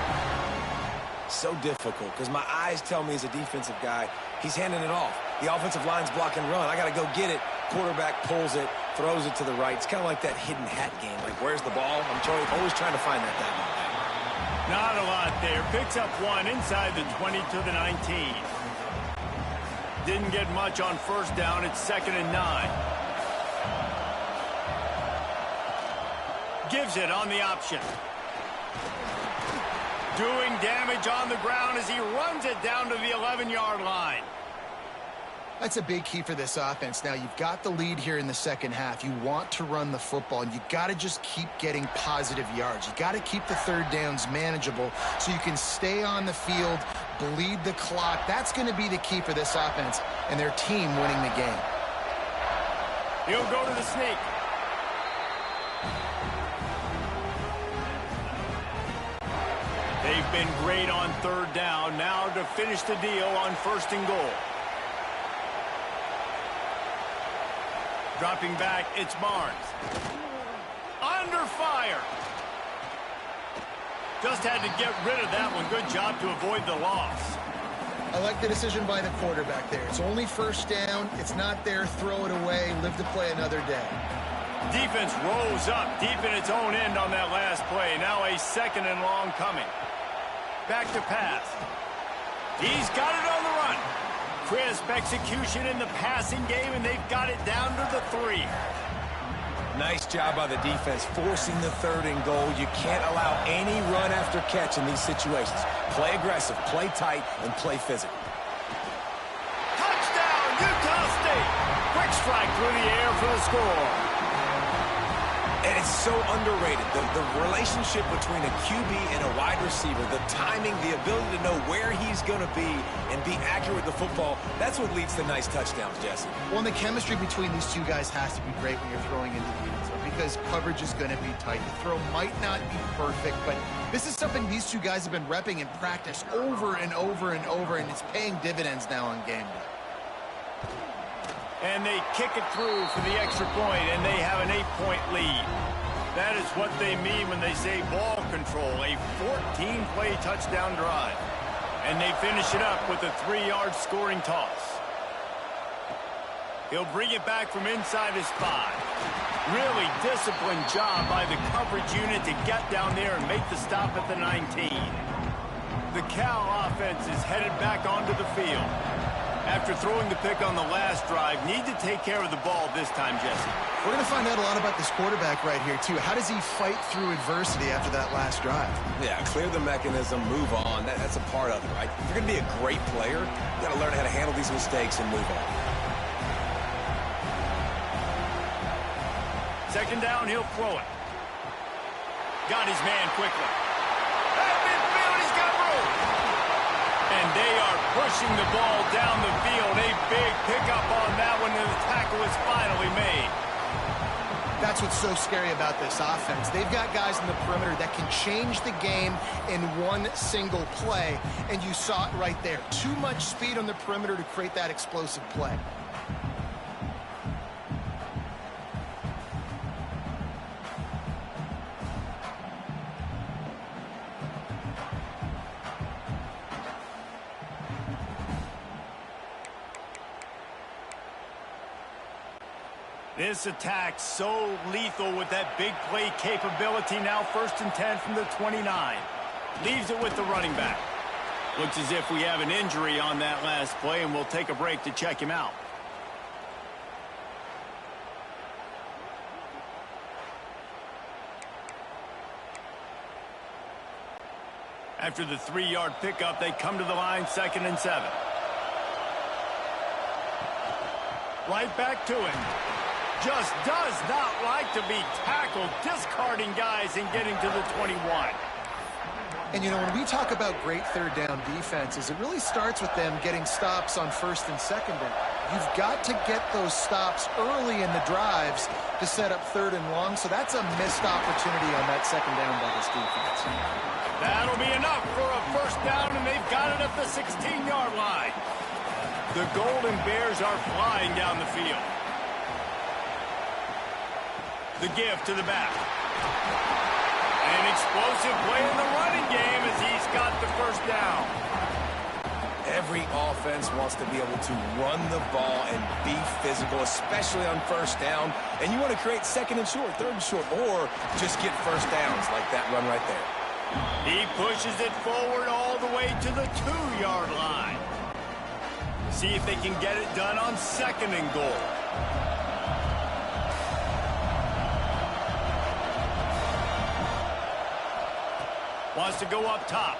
So difficult because my eyes tell me as a defensive guy, he's handing it off. The offensive line's block and run. I got to go get it. Quarterback pulls it, throws it to the right. It's kind of like that hidden hat game. Like, where's the ball? I'm always trying to find that down. Not a lot there. Picks up 1 inside the 20 to the 19. Didn't get much on first down. It's 2nd and 9. Gives it on the option. Doing damage on the ground as he runs it down to the 11-yard line. That's a big key for this offense. Now, you've got the lead here in the second half. You want to run the football, and you got to just keep getting positive yards. You got to keep the 3rd downs manageable so you can stay on the field, bleed the clock. That's going to be the key for this offense and their team winning the game. He'll go to the sneak. They've been great on 3rd down. Now to finish the deal on 1st and goal. Dropping back, it's Barnes. Under fire. Just had to get rid of that one. Good job to avoid the loss. I like the decision by the quarterback there. It's only 1st down. It's not there. Throw it away. Live to play another day. Defense rose up deep in its own end on that last play. Now a 2nd and long coming. Back to pass. He's got it on the run. Crisp execution in the passing game, and they've got it down to the 3. Nice job by the defense forcing the 3rd and goal. You can't allow any run after catch in these situations. Play aggressive, play tight, and play physical. Touchdown, Utah State. Quick strike through the air for the score. And it's so underrated. The relationship between a QB and a wide receiver, the timing, the ability to know where he's going to be and be accurate with the football, that's what leads to nice touchdowns, Jesse. Well, and the chemistry between these two guys has to be great when you're throwing into the end zone because coverage is going to be tight. The throw might not be perfect, but this is something these two guys have been repping in practice over and over and over, and it's paying dividends now on game day. And they kick it through for the extra point, and they have an 8-point lead. That is what they mean when they say ball control, a 14-play touchdown drive. And they finish it up with a 3-yard scoring toss. He'll bring it back from inside his 5. Really disciplined job by the coverage unit to get down there and make the stop at the 19. The Cal offense is headed back onto the field. After throwing the pick on the last drive, need to take care of the ball this time, Jesse. We're going to find out a lot about this quarterback right here, too. How does he fight through adversity after that last drive? Yeah, clear the mechanism, move on. That's a part of it, right? If you're going to be a great player, you got to learn how to handle these mistakes and move on. 2nd down, he'll throw it. Got his man quickly. At midfield, he's got room. And they are pushing the ball down the field. A big pickup on that one, and the tackle is finally made. That's that's what's so scary about this offense. They've got guys in the perimeter that can change the game in one single play, and you saw it right there. Too much speed on the perimeter to create that explosive play. This attack so lethal with that big play capability. Now 1st and 10 from the 29. Leaves it with the running back. Looks as if we have an injury on that last play, and we'll take a break to check him out. After the 3-yard pickup, they come to the line, 2nd and 7. Right back to him. Just does not like to be tackled, discarding guys and getting to the 21. And, you know, when we talk about great third down defenses, it really starts with them getting stops on 1st and 2nd down. You've got to get those stops early in the drives to set up 3rd and long, so that's a missed opportunity on that 2nd down by this defense. That'll be enough for a 1st down, and they've got it at the 16-yard line. The Golden Bears are flying down the field. The give to the back. An explosive play in the running game as he's got the 1st down. Every offense wants to be able to run the ball and be physical, especially on 1st down. And you want to create 2nd and short, 3rd and short, or just get 1st downs like that run right there. He pushes it forward all the way to the 2-yard line. See if they can get it done on 2nd and goal. Wants to go up top.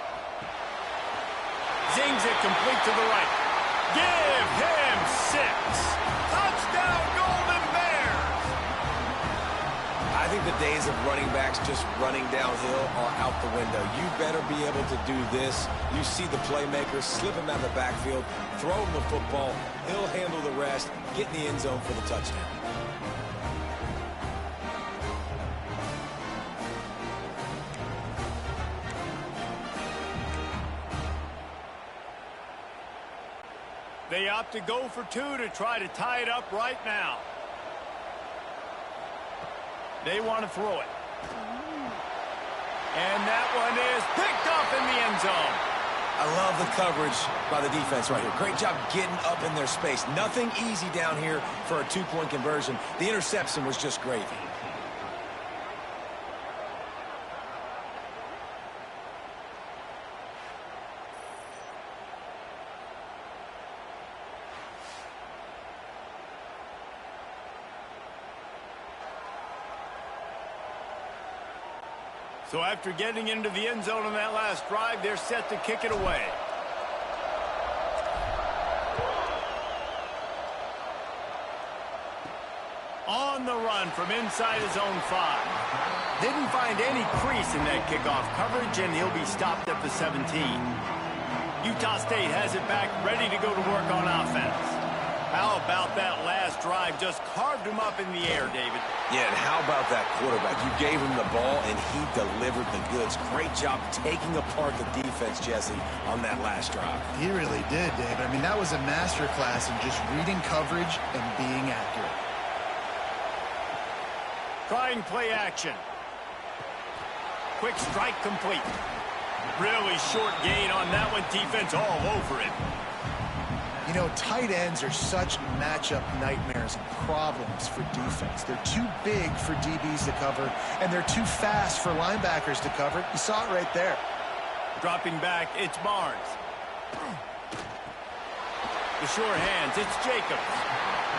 Zings it complete to the right. Give him 6. Touchdown, Golden Bears! I think the days of running backs just running downhill are out the window. You better be able to do this. You see the playmaker, slip him out of the backfield, throw him the football. He'll handle the rest, get in the end zone for the touchdown. They opt to go for 2 to try to tie it up right now. They want to throw it. And that one is picked up in the end zone. I love the coverage by the defense right here. Great job getting up in their space. Nothing easy down here for a 2-point conversion. The interception was just gravy. So after getting into the end zone on that last drive, they're set to kick it away. On the run from inside his own 5. Didn't find any crease in that kickoff coverage, and he'll be stopped at the 17. Utah State has it back, ready to go to work on offense. How about that last drive? Just carved him up in the air, David. Yeah, and how about that quarterback? You gave him the ball, and he delivered the goods. Great job taking apart the defense, Jesse, on that last drive. He really did, David. I mean, that was a masterclass in just reading coverage and being accurate. Trying play action. Quick strike complete. Really short gain on that one. Defense all over it. You know, tight ends are such matchup nightmares and problems for defense. They're too big for DBs to cover, and they're too fast for linebackers to cover. You saw it right there. Dropping back, it's Barnes. The short hands, it's Jacobs.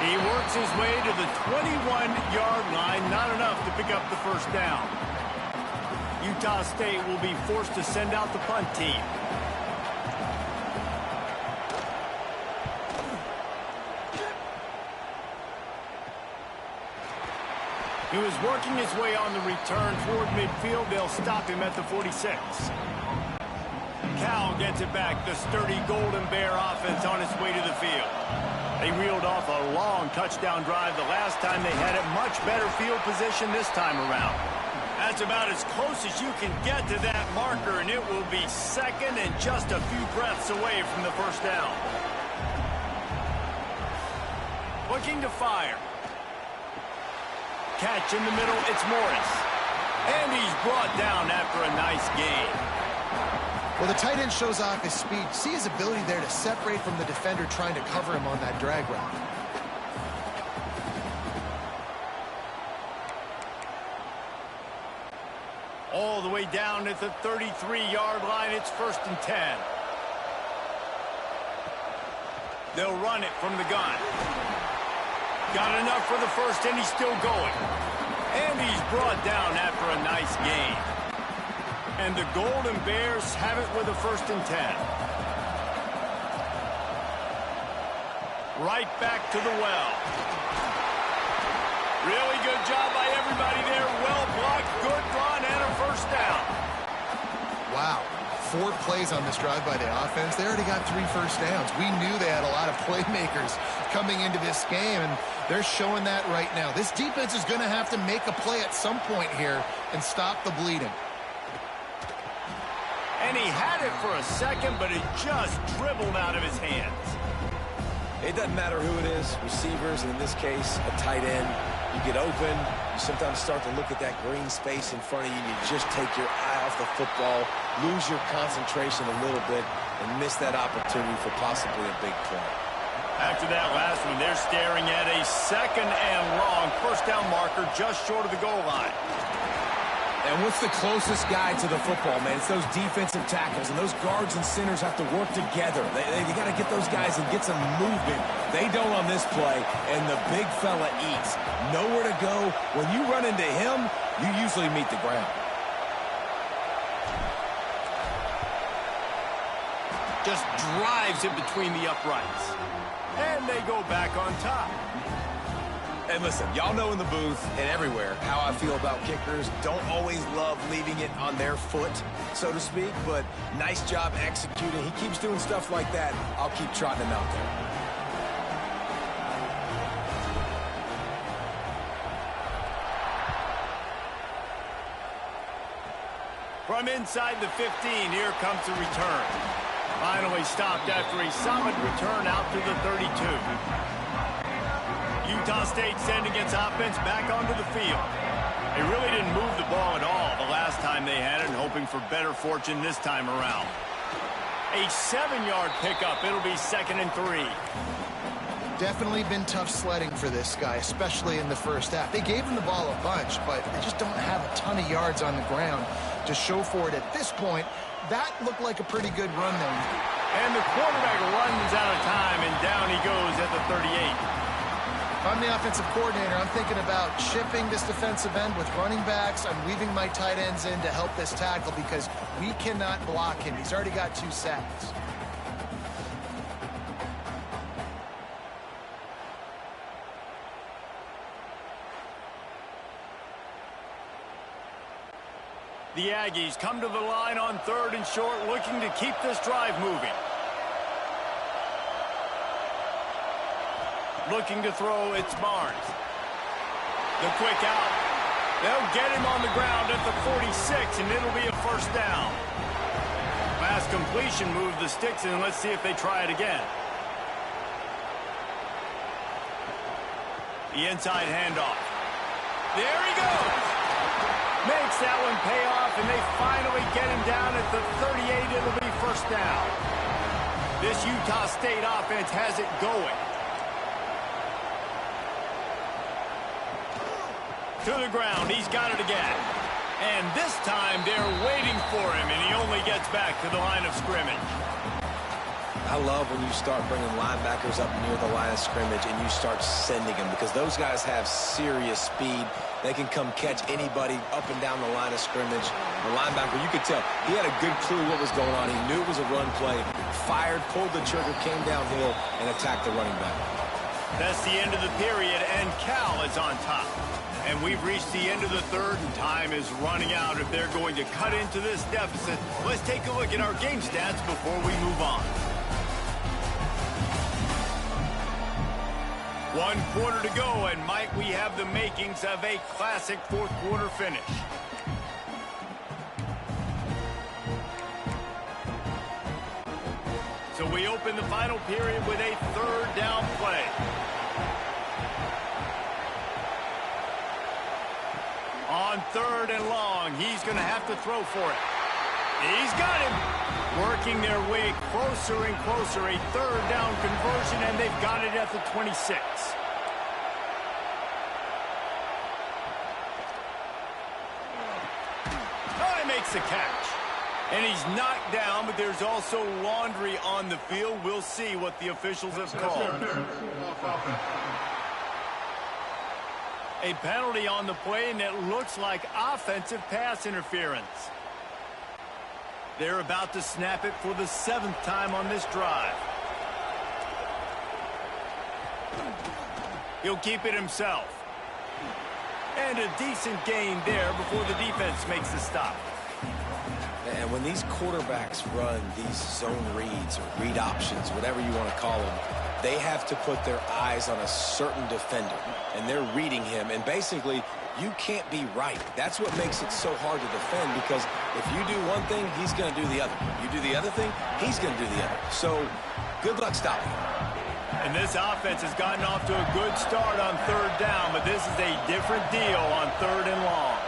He works his way to the 21-yard line. Not enough to pick up the 1st down. Utah State will be forced to send out the punt team. He was working his way on the return toward midfield. They'll stop him at the 46. Cal gets it back. The sturdy Golden Bear offense on its way to the field. They reeled off a long touchdown drive the last time they had it. Much better field position this time around. That's about as close as you can get to that marker, and it will be second and just a few breaths away from the first down. Looking to fire. Catch in the middle, it's Morris. And he's brought down after a nice gain. Well, the tight end shows off his speed. See his ability there to separate from the defender trying to cover him on that drag route. All the way down at the 33-yard line, it's 1st and 10. They'll run it from the gun. Got enough for the first, and he's still going. And he's brought down after a nice gain. And the Golden Bears have it with a 1st and 10. Right back to the well. Really good job by everybody there. Well blocked, good run, and a 1st down. Wow. 4 plays on this drive by the offense. They already got 3 first downs. We knew they had a lot of playmakers coming into this game, and they're showing that right now. This defense is going to have to make a play at some point here and stop the bleeding. And he had it for a second, but it just dribbled out of his hands. It doesn't matter who it is, receivers, and in this case, a tight end. You get open, you sometimes start to look at that green space in front of you, and you just take your eye off the football, lose your concentration a little bit, and miss that opportunity for possibly a big play. After that last one, they're staring at a 2nd and long. 1st down marker just short of the goal line. And what's the closest guy to the football, man? It's those defensive tackles, and those guards and centers have to work together. They got to get those guys and get some movement. They don't on this play, and the big fella eats. Nowhere to go. When you run into him, you usually meet the ground. Just drives it between the uprights. And they go back on top. And listen, y'all know in the booth and everywhere how I feel about kickers. Don't always love leaving it on their foot, so to speak, but nice job executing. He keeps doing stuff like that. I'll keep trotting him out there. From inside the 15, here comes the return. Finally stopped after a solid return out to the 32. Utah State sending its offense back onto the field. They really didn't move the ball at all the last time they had it, and hoping for better fortune this time around. A 7-yard pickup. It'll be 2nd and 3. Definitely been tough sledding for this guy, especially in the first half. They gave him the ball a bunch, but they just don't have a ton of yards on the ground to show for it at this point. That looked like a pretty good run there. And the quarterback runs out of time, and down he goes at the 38. If I'm the offensive coordinator, I'm thinking about chipping this defensive end with running backs. I'm leaving my tight ends in to help this tackle because we cannot block him. He's already got 2 sacks. The Aggies come to the line on 3rd and short, looking to keep this drive moving. Looking to throw, it's Barnes. The quick out. They'll get him on the ground at the 46, and it'll be a 1st down. Last completion moved the sticks, and let's see if they try it again. The inside handoff. There he goes. Makes that one pay off, and they finally get him down at the 38. It'll be 1st down. This Utah State offense has it going. To the ground, he's got it again. And this time they're waiting for him, and he only gets back to the line of scrimmage. I love when you start bringing linebackers up near the line of scrimmage and you start sending them, because those guys have serious speed. They can come catch anybody up and down the line of scrimmage. The linebacker, you could tell, he had a good clue what was going on. He knew it was a run play, fired, pulled the trigger, came downhill, and attacked the running back. That's the end of the period, and Cal is on top. And we've reached the end of the third, and time is running out if they're going to cut into this deficit. Let's take a look at our game stats before we move on. 1 quarter to go, and might we have the makings of a classic fourth quarter finish. So we open the final period with a third down play. On third and long, he's going to have to throw for it. He's got him. Working their way closer and closer. A third down conversion, and they've got it at the 26. Oh, he makes the catch. And he's knocked down, but there's also laundry on the field. We'll see what the officials have called. A penalty on the play, and it looks like offensive pass interference. They're about to snap it for the 7th time on this drive. He'll keep it himself. And a decent gain there before the defense makes the stop. And when these quarterbacks run these zone reads or read options, whatever you want to call them, they have to put their eyes on a certain defender, and they're reading him. And basically, you can't be right. That's what makes it so hard to defend, because if you do one thing, he's going to do the other. You do the other thing, he's going to do the other. So good luck stopping him. And this offense has gotten off to a good start on third down, but this is a different deal on third and long.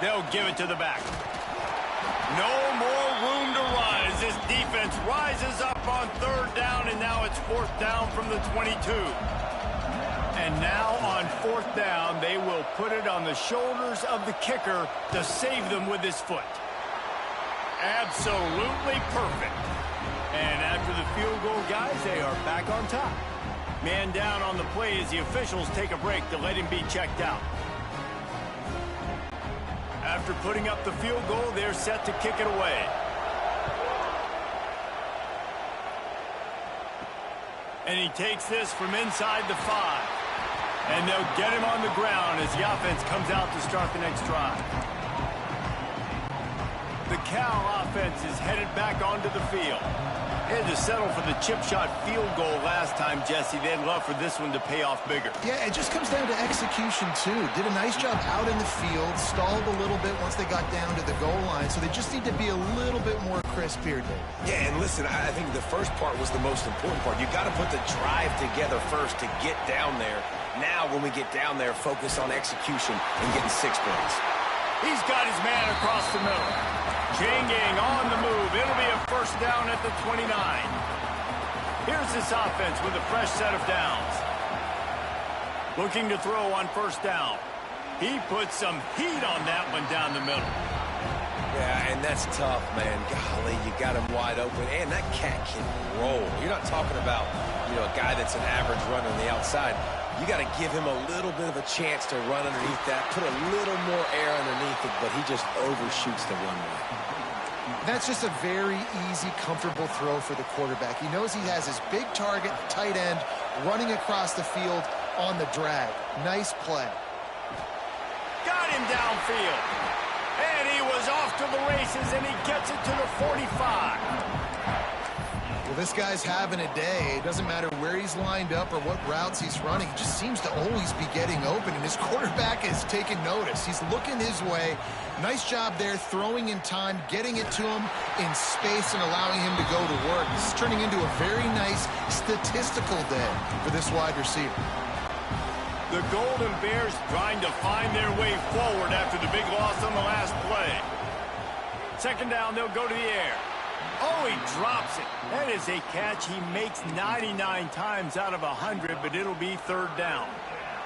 They'll give it to the back. No more room to rise. This defense rises up on third down, and now it's fourth down from the 22. And now on fourth down, they will put it on the shoulders of the kicker to save them with his foot. Absolutely perfect. And after the field goal, guys, they are back on top. Man down on the play as the officials take a break to let him be checked out. After putting up the field goal, they're set to kick it away. And he takes this from inside the 5. And they'll get him on the ground as the offense comes out to start the next drive. The Cal offense is headed back onto the field. They had to settle for the chip shot field goal last time, Jesse. They'd love for this one to pay off bigger. Yeah, it just comes down to execution, too. Did a nice job out in the field, stalled a little bit once they got down to the goal line, so they just need to be a little bit more crisp here, Dave. Yeah, and listen, I think the first part was the most important part. You got to put the drive together first to get down there. Now, when we get down there, focus on execution and getting 6 points. He's got his man across the middle. Chain gang on the move. It'll be a first down at the 29. Here's this offense with a fresh set of downs. Looking to throw on first down. He put some heat on that one down the middle. Yeah, and that's tough, man. Golly, you got him wide open. And that cat can roll. You're not talking about, a guy that's an average runner on the outside. You got to give him a little bit of a chance to run underneath that, put a little more air underneath it, but he just overshoots the runway. That's just a very easy, comfortable throw for the quarterback. He knows he has his big target, tight end, running across the field on the drag. Nice play. Got him downfield. And he was off to the races, and he gets it to the 45. Well, this guy's having a day. It doesn't matter where he's lined up or what routes he's running. He just seems to always be getting open, and his quarterback is taking notice. He's looking his way. Nice job there, throwing in time, getting it to him in space and allowing him to go to work. This is turning into a very nice statistical day for this wide receiver. The Golden Bears trying to find their way forward after the big loss on the last play. Second down, they'll go to the air. Oh, he drops it. That is a catch he makes 99 times out of 100, but it'll be third down.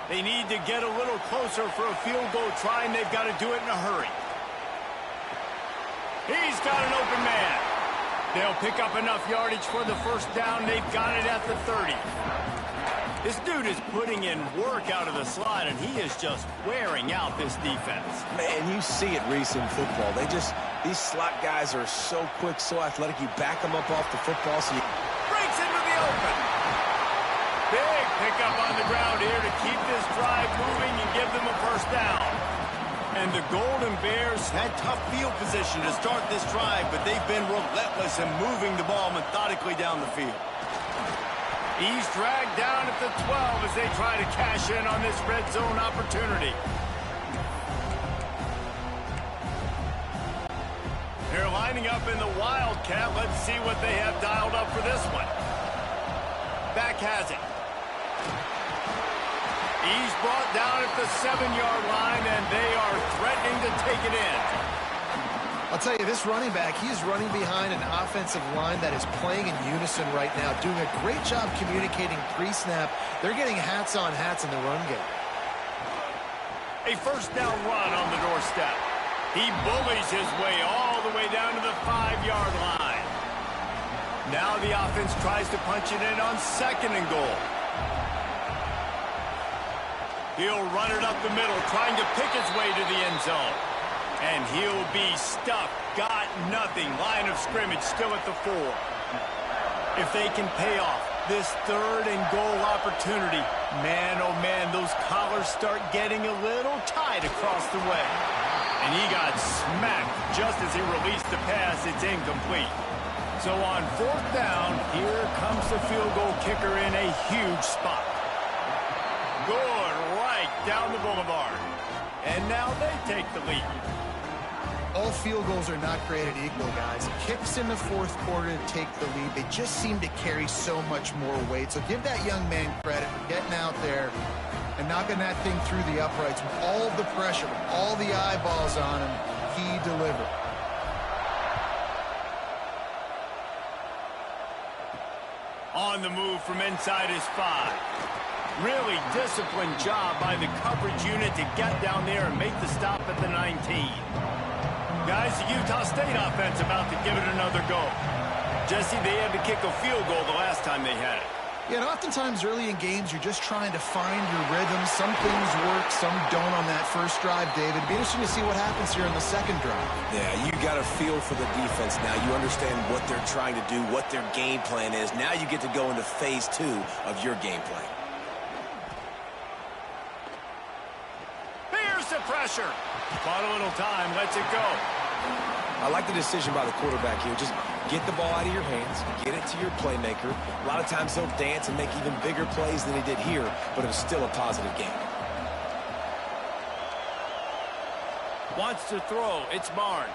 They need to get a little closer for a field goal try, and they've got to do it in a hurry. He's got an open man. They'll pick up enough yardage for the first down. They've got it at the 30. This dude is putting in work out of the slot, and he is just wearing out this defense. Man, you see it, Reese, in football. These slot guys are so quick, so athletic. You back them up off the football, so you... Breaks into the open. Big pickup on the ground here to keep this drive moving and give them a first down. And the Golden Bears had tough field position to start this drive, but they've been relentless in moving the ball methodically down the field. He's dragged down at the 12 as they try to cash in on this red zone opportunity. They're lining up in the Wildcat. Let's see what they have dialed up for this one. Back has it. He's brought down at the 7-yard line, and they are threatening to take it in. I'll tell you, this running back, he's running behind an offensive line that is playing in unison right now, doing a great job communicating pre-snap. They're getting hats on hats in the run game. A first down run on the doorstep. He bullies his way all the way down to the 5-yard line. Now the offense tries to punch it in on 2nd and goal. He'll run it up the middle, trying to pick his way to the end zone. And he'll be stuffed. Got nothing. Line of scrimmage still at the 4. If they can pay off this 3rd and goal opportunity, man, oh man, those collars start getting a little tight across the way. And he got smacked just as he released the pass. It's incomplete. So on 4th down, here comes the field goal kicker in a huge spot. Good, right down the boulevard. And now they take the lead. All field goals are not created equal, guys. Kicks in the 4th quarter to take the lead. They just seem to carry so much more weight. So give that young man credit for getting out there and knocking that thing through the uprights with all of the pressure, with all the eyeballs on him. He delivered. On the move from inside his 5. Really disciplined job by the coverage unit to get down there and make the stop at the 19. Guys, the Utah State offense about to give it another go. Jesse, they had to kick a field goal the last time they had it. Yeah, and oftentimes early in games, you're just trying to find your rhythm. Some things work, some don't on that first drive, David. It'd be interesting to see what happens here in the 2nd drive. Yeah, you got a feel for the defense now. You understand what they're trying to do, what their game plan is. Now you get to go into phase 2 of your game plan. Here's the pressure. Bought a little time, lets it go. I like the decision by the quarterback here. Just get the ball out of your hands, get it to your playmaker. A lot of times he'll dance and make even bigger plays than he did here, but it was still a positive game. Wants to throw. It's Barnes.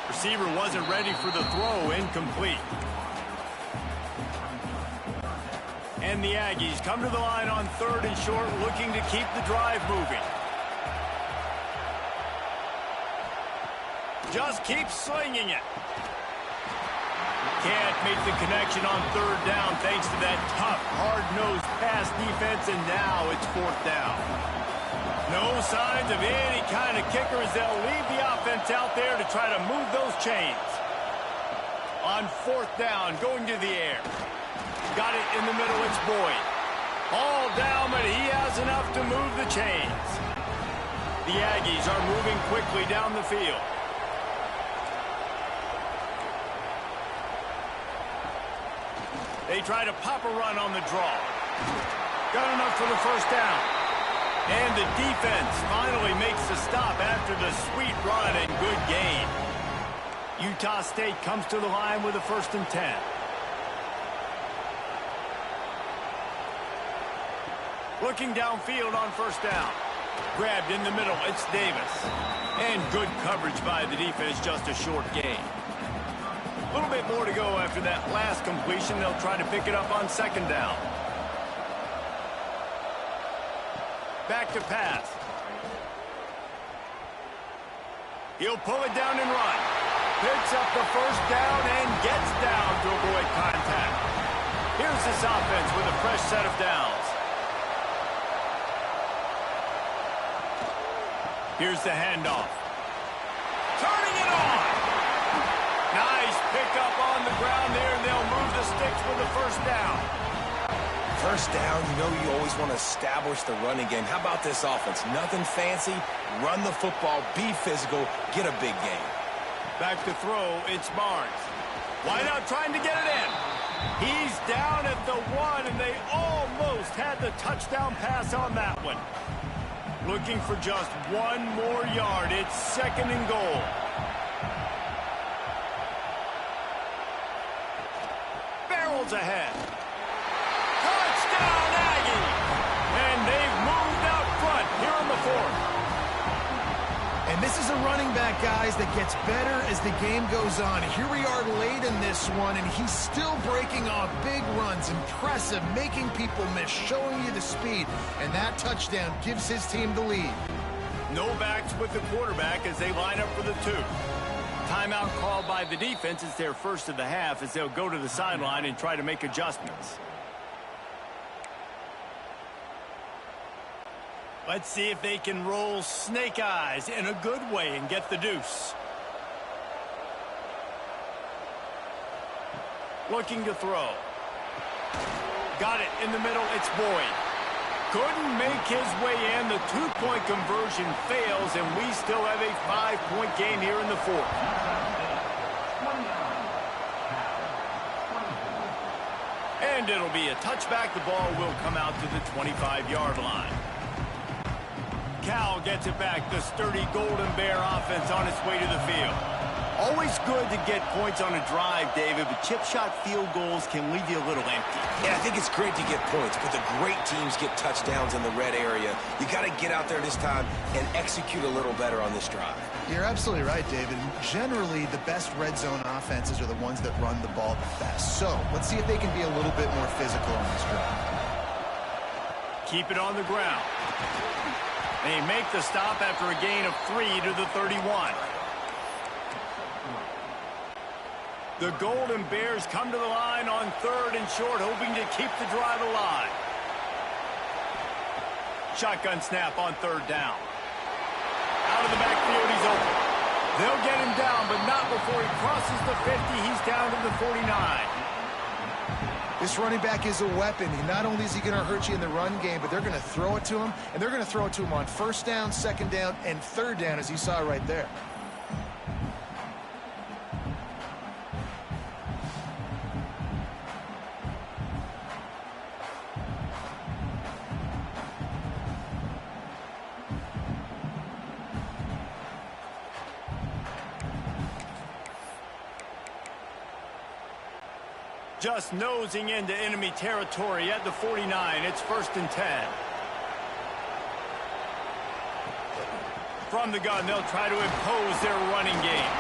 Receiver wasn't ready for the throw. Incomplete. And the Aggies come to the line on 3rd and short, looking to keep the drive moving. Just keep slinging it. Can't make the connection on 3rd down thanks to that tough, hard-nosed pass defense, and now it's 4th down. No signs of any kind of kicker as they'll leave the offense out there to try to move those chains. On 4th down, going to the air. Got it in the middle, it's Boyd. All down, but he has enough to move the chains. The Aggies are moving quickly down the field. They try to pop a run on the draw. Got enough for the first down. And the defense finally makes the stop after the sweet run and good gain. Utah State comes to the line with a 1st and 10. Looking downfield on 1st down. Grabbed in the middle, it's Davis. And good coverage by the defense, just a short gain. A little bit more to go after that last completion. They'll try to pick it up on 2nd down. Back to pass. He'll pull it down and run. Picks up the first down and gets down to avoid contact. Here's this offense with a fresh set of downs. Here's the handoff. Turning it on. Nice pickup on the ground there, and they'll move the sticks with the first down. First down, you know you always want to establish the running game. How about this offense? Nothing fancy. Run the football, be physical, get a big gain. Back to throw, it's Barnes. Wide out trying to get it in. He's down at the 1, and they almost had the touchdown pass on that one. Looking for just 1 more yard. It's 2nd and goal. Barrels ahead. Touchdown, Aggie! And they've moved out front here on the 4th. And this is a running back, guys, that gets better as the game goes on. Here we are late in this one, and he's still breaking off big runs. Impressive, making people miss, showing you the speed. And that touchdown gives his team the lead. No backs with the quarterback as they line up for the 2. Timeout called by the defense. It's their first of the half as they'll go to the sideline and try to make adjustments. Let's see if they can roll snake eyes in a good way and get the deuce. Looking to throw. Got it in the middle. It's Boyd. Couldn't make his way in. The 2-point conversion fails, and we still have a 5-point game here in the 4th. And it'll be a touchback. The ball will come out to the 25-yard line. Cal gets it back. The sturdy Golden Bear offense on its way to the field. Always good to get points on a drive, David, but chip shot field goals can leave you a little empty. Yeah, I think it's great to get points, but the great teams get touchdowns in the red area. You got to get out there this time and execute a little better on this drive. You're absolutely right, David. Generally, the best red zone offenses are the ones that run the ball the best. So let's see if they can be a little bit more physical on this drive. Keep it on the ground. They make the stop after a gain of 3 to the 31. The Golden Bears come to the line on 3rd and short, hoping to keep the drive alive. Shotgun snap on 3rd down. Out of the backfield, he's open. They'll get him down, but not before he crosses the 50. He's down to the 49. This running back is a weapon. Not only is he going to hurt you in the run game, but they're going to throw it to him, and they're going to throw it to him on 1st down, 2nd down, and 3rd down, as you saw right there. Just nosing into enemy territory at the 49. It's 1st and 10. From the gun, they'll try to impose their running game.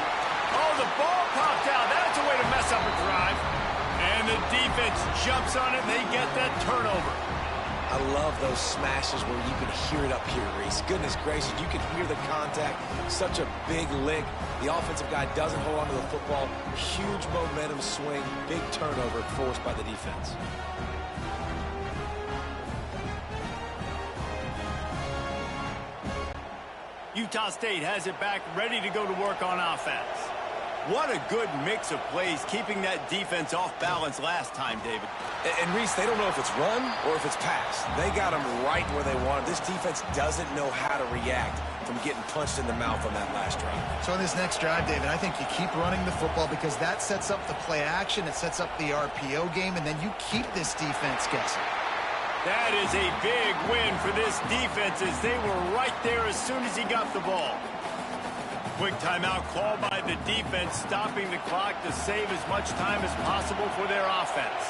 Oh, the ball popped out. That's a way to mess up a drive. And the defense jumps on it, and they get that turnover. I love those smashes where you can hear it up here, Reese. Goodness gracious, you can hear the contact. Such a big lick. The offensive guy doesn't hold on to the football. Huge momentum swing. Big turnover forced by the defense. Utah State has it back, ready to go to work on offense. What a good mix of plays, keeping that defense off balance last time, David. And Reese, they don't know if it's run or if it's pass. They got them right where they want it. This defense doesn't know how to react from getting punched in the mouth on that last drive. So in this next drive, David, I think you keep running the football because that sets up the play action, it sets up the RPO game, and then you keep this defense guessing. That is a big win for this defense as they were right there as soon as he got the ball. Quick timeout called by the defense, stopping the clock to save as much time as possible for their offense.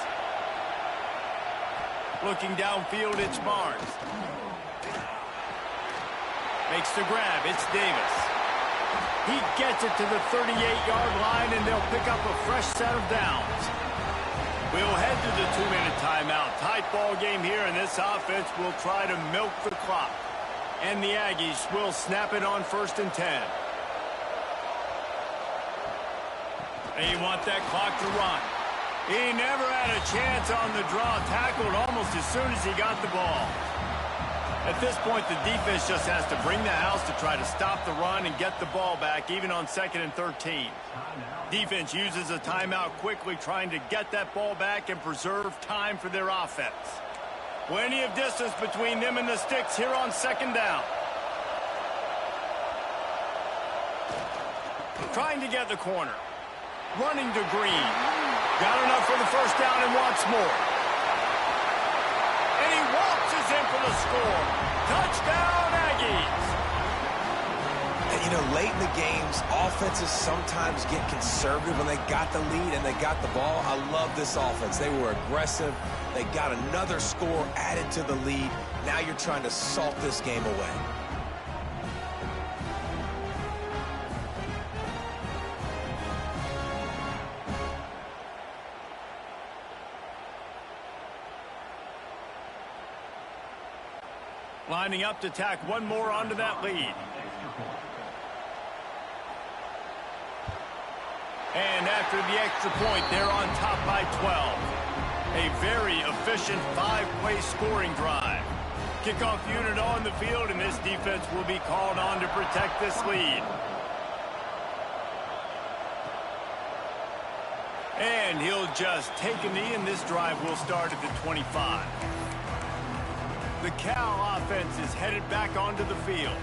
Looking downfield, it's Barnes. Makes the grab, it's Davis. He gets it to the 38-yard line, and they'll pick up a fresh set of downs. We'll head to the 2-minute timeout. Tight ball game here, and this offense will try to milk the clock. And the Aggies will snap it on 1st and 10. They want that clock to run. He never had a chance on the draw. Tackled almost as soon as he got the ball. At this point, the defense just has to bring the house to try to stop the run and get the ball back, even on 2nd and 13. Defense uses a timeout quickly, trying to get that ball back and preserve time for their offense. Plenty of distance between them and the sticks here on 2nd down. Trying to get the corner. Running to Green. Got enough for the first down and wants more. And he waltzes in for the score. Touchdown, Aggies. And, you know, late in the games, offenses sometimes get conservative when they got the lead and they got the ball. I love this offense. They were aggressive. They got another score added to the lead. Now you're trying to salt this game away. Lining up to tack one more onto that lead. And after the extra point, they're on top by 12. A very efficient 5-play scoring drive. Kickoff unit on the field, and this defense will be called on to protect this lead. And he'll just take a knee, and this drive will start at the 25. The Cal offense is headed back onto the field.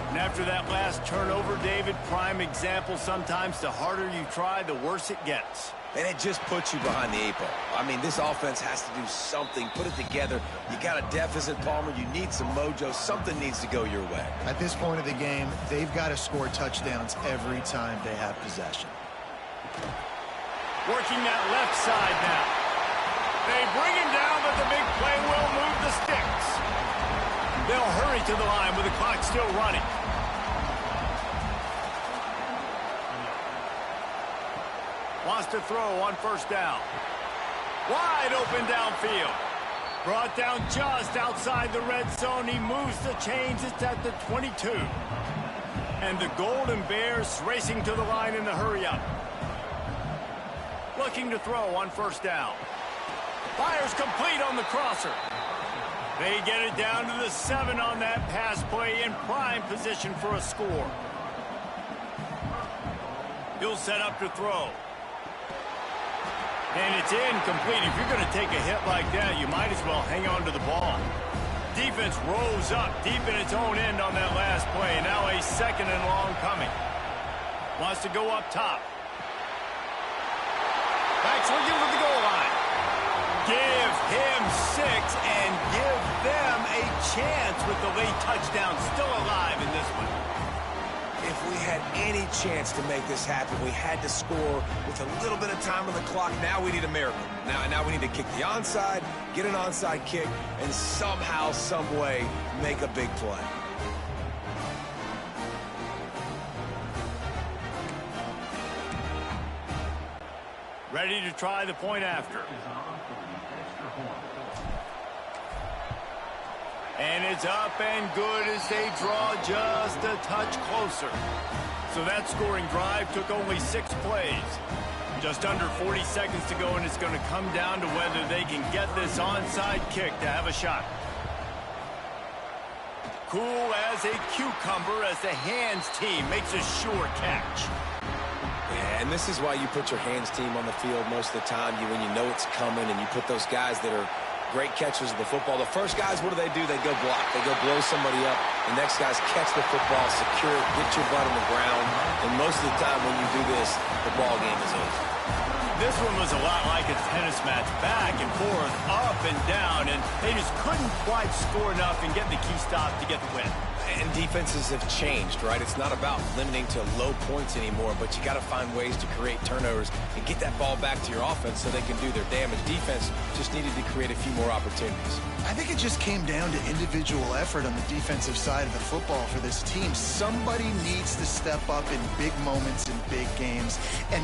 And after that last turnover, David, prime example, sometimes the harder you try, the worse it gets. And it just puts you behind the 8 ball. I mean, this offense has to do something, put it together. You got a deficit, Palmer. You need some mojo. Something needs to go your way. At this point of the game, they've got to score touchdowns every time they have possession. Working that left side now. They bring him down, but the big play will move the sticks. They'll hurry to the line with the clock still running. Wants to throw on first down. Wide open downfield. Brought down just outside the red zone. He moves the chains. It's at the 22. And the Golden Bears racing to the line in the hurry-up. Looking to throw on first down. Fires complete on the crosser. They get it down to the 7 on that pass play in prime position for a score. He'll set up to throw. And it's incomplete. If you're going to take a hit like that, you might as well hang on to the ball. Defense rose up deep in its own end on that last play. Now a second and long coming. Wants to go up top. Backs looking for the goal line. Give him 6 and give them a chance with the late touchdown still alive in this one. If we had any chance to make this happen, we had to score with a little bit of time on the clock. Now we need a miracle. Now we need to kick the onside, get an onside kick, and somehow, some way, make a big play. Ready to try the point after. And it's up and good as they draw just a touch closer. So that scoring drive took only 6 plays. Just under 40 seconds to go, and it's going to come down to whether they can get this onside kick to have a shot. Cool as a cucumber as the hands team makes a sure catch. Yeah, and this is why you put your hands team on the field most of the time. When you know it's coming, and you put those guys that are great catchers of the football. The first guys, what do? They go block. They go blow somebody up. The next guys catch the football, secure it, get your butt on the ground. And most of the time when you do this, the ball game is over. This one was a lot like a tennis match, back and forth, up and down, and they just couldn't quite score enough and get the key stop to get the win. And defenses have changed, right? It's not about limiting to low points anymore, but you got to find ways to create turnovers and get that ball back to your offense so they can do their damage. Defense just needed to create a few more opportunities. I think it just came down to individual effort on the defensive side of the football for this team. Somebody needs to step up in big moments in big games and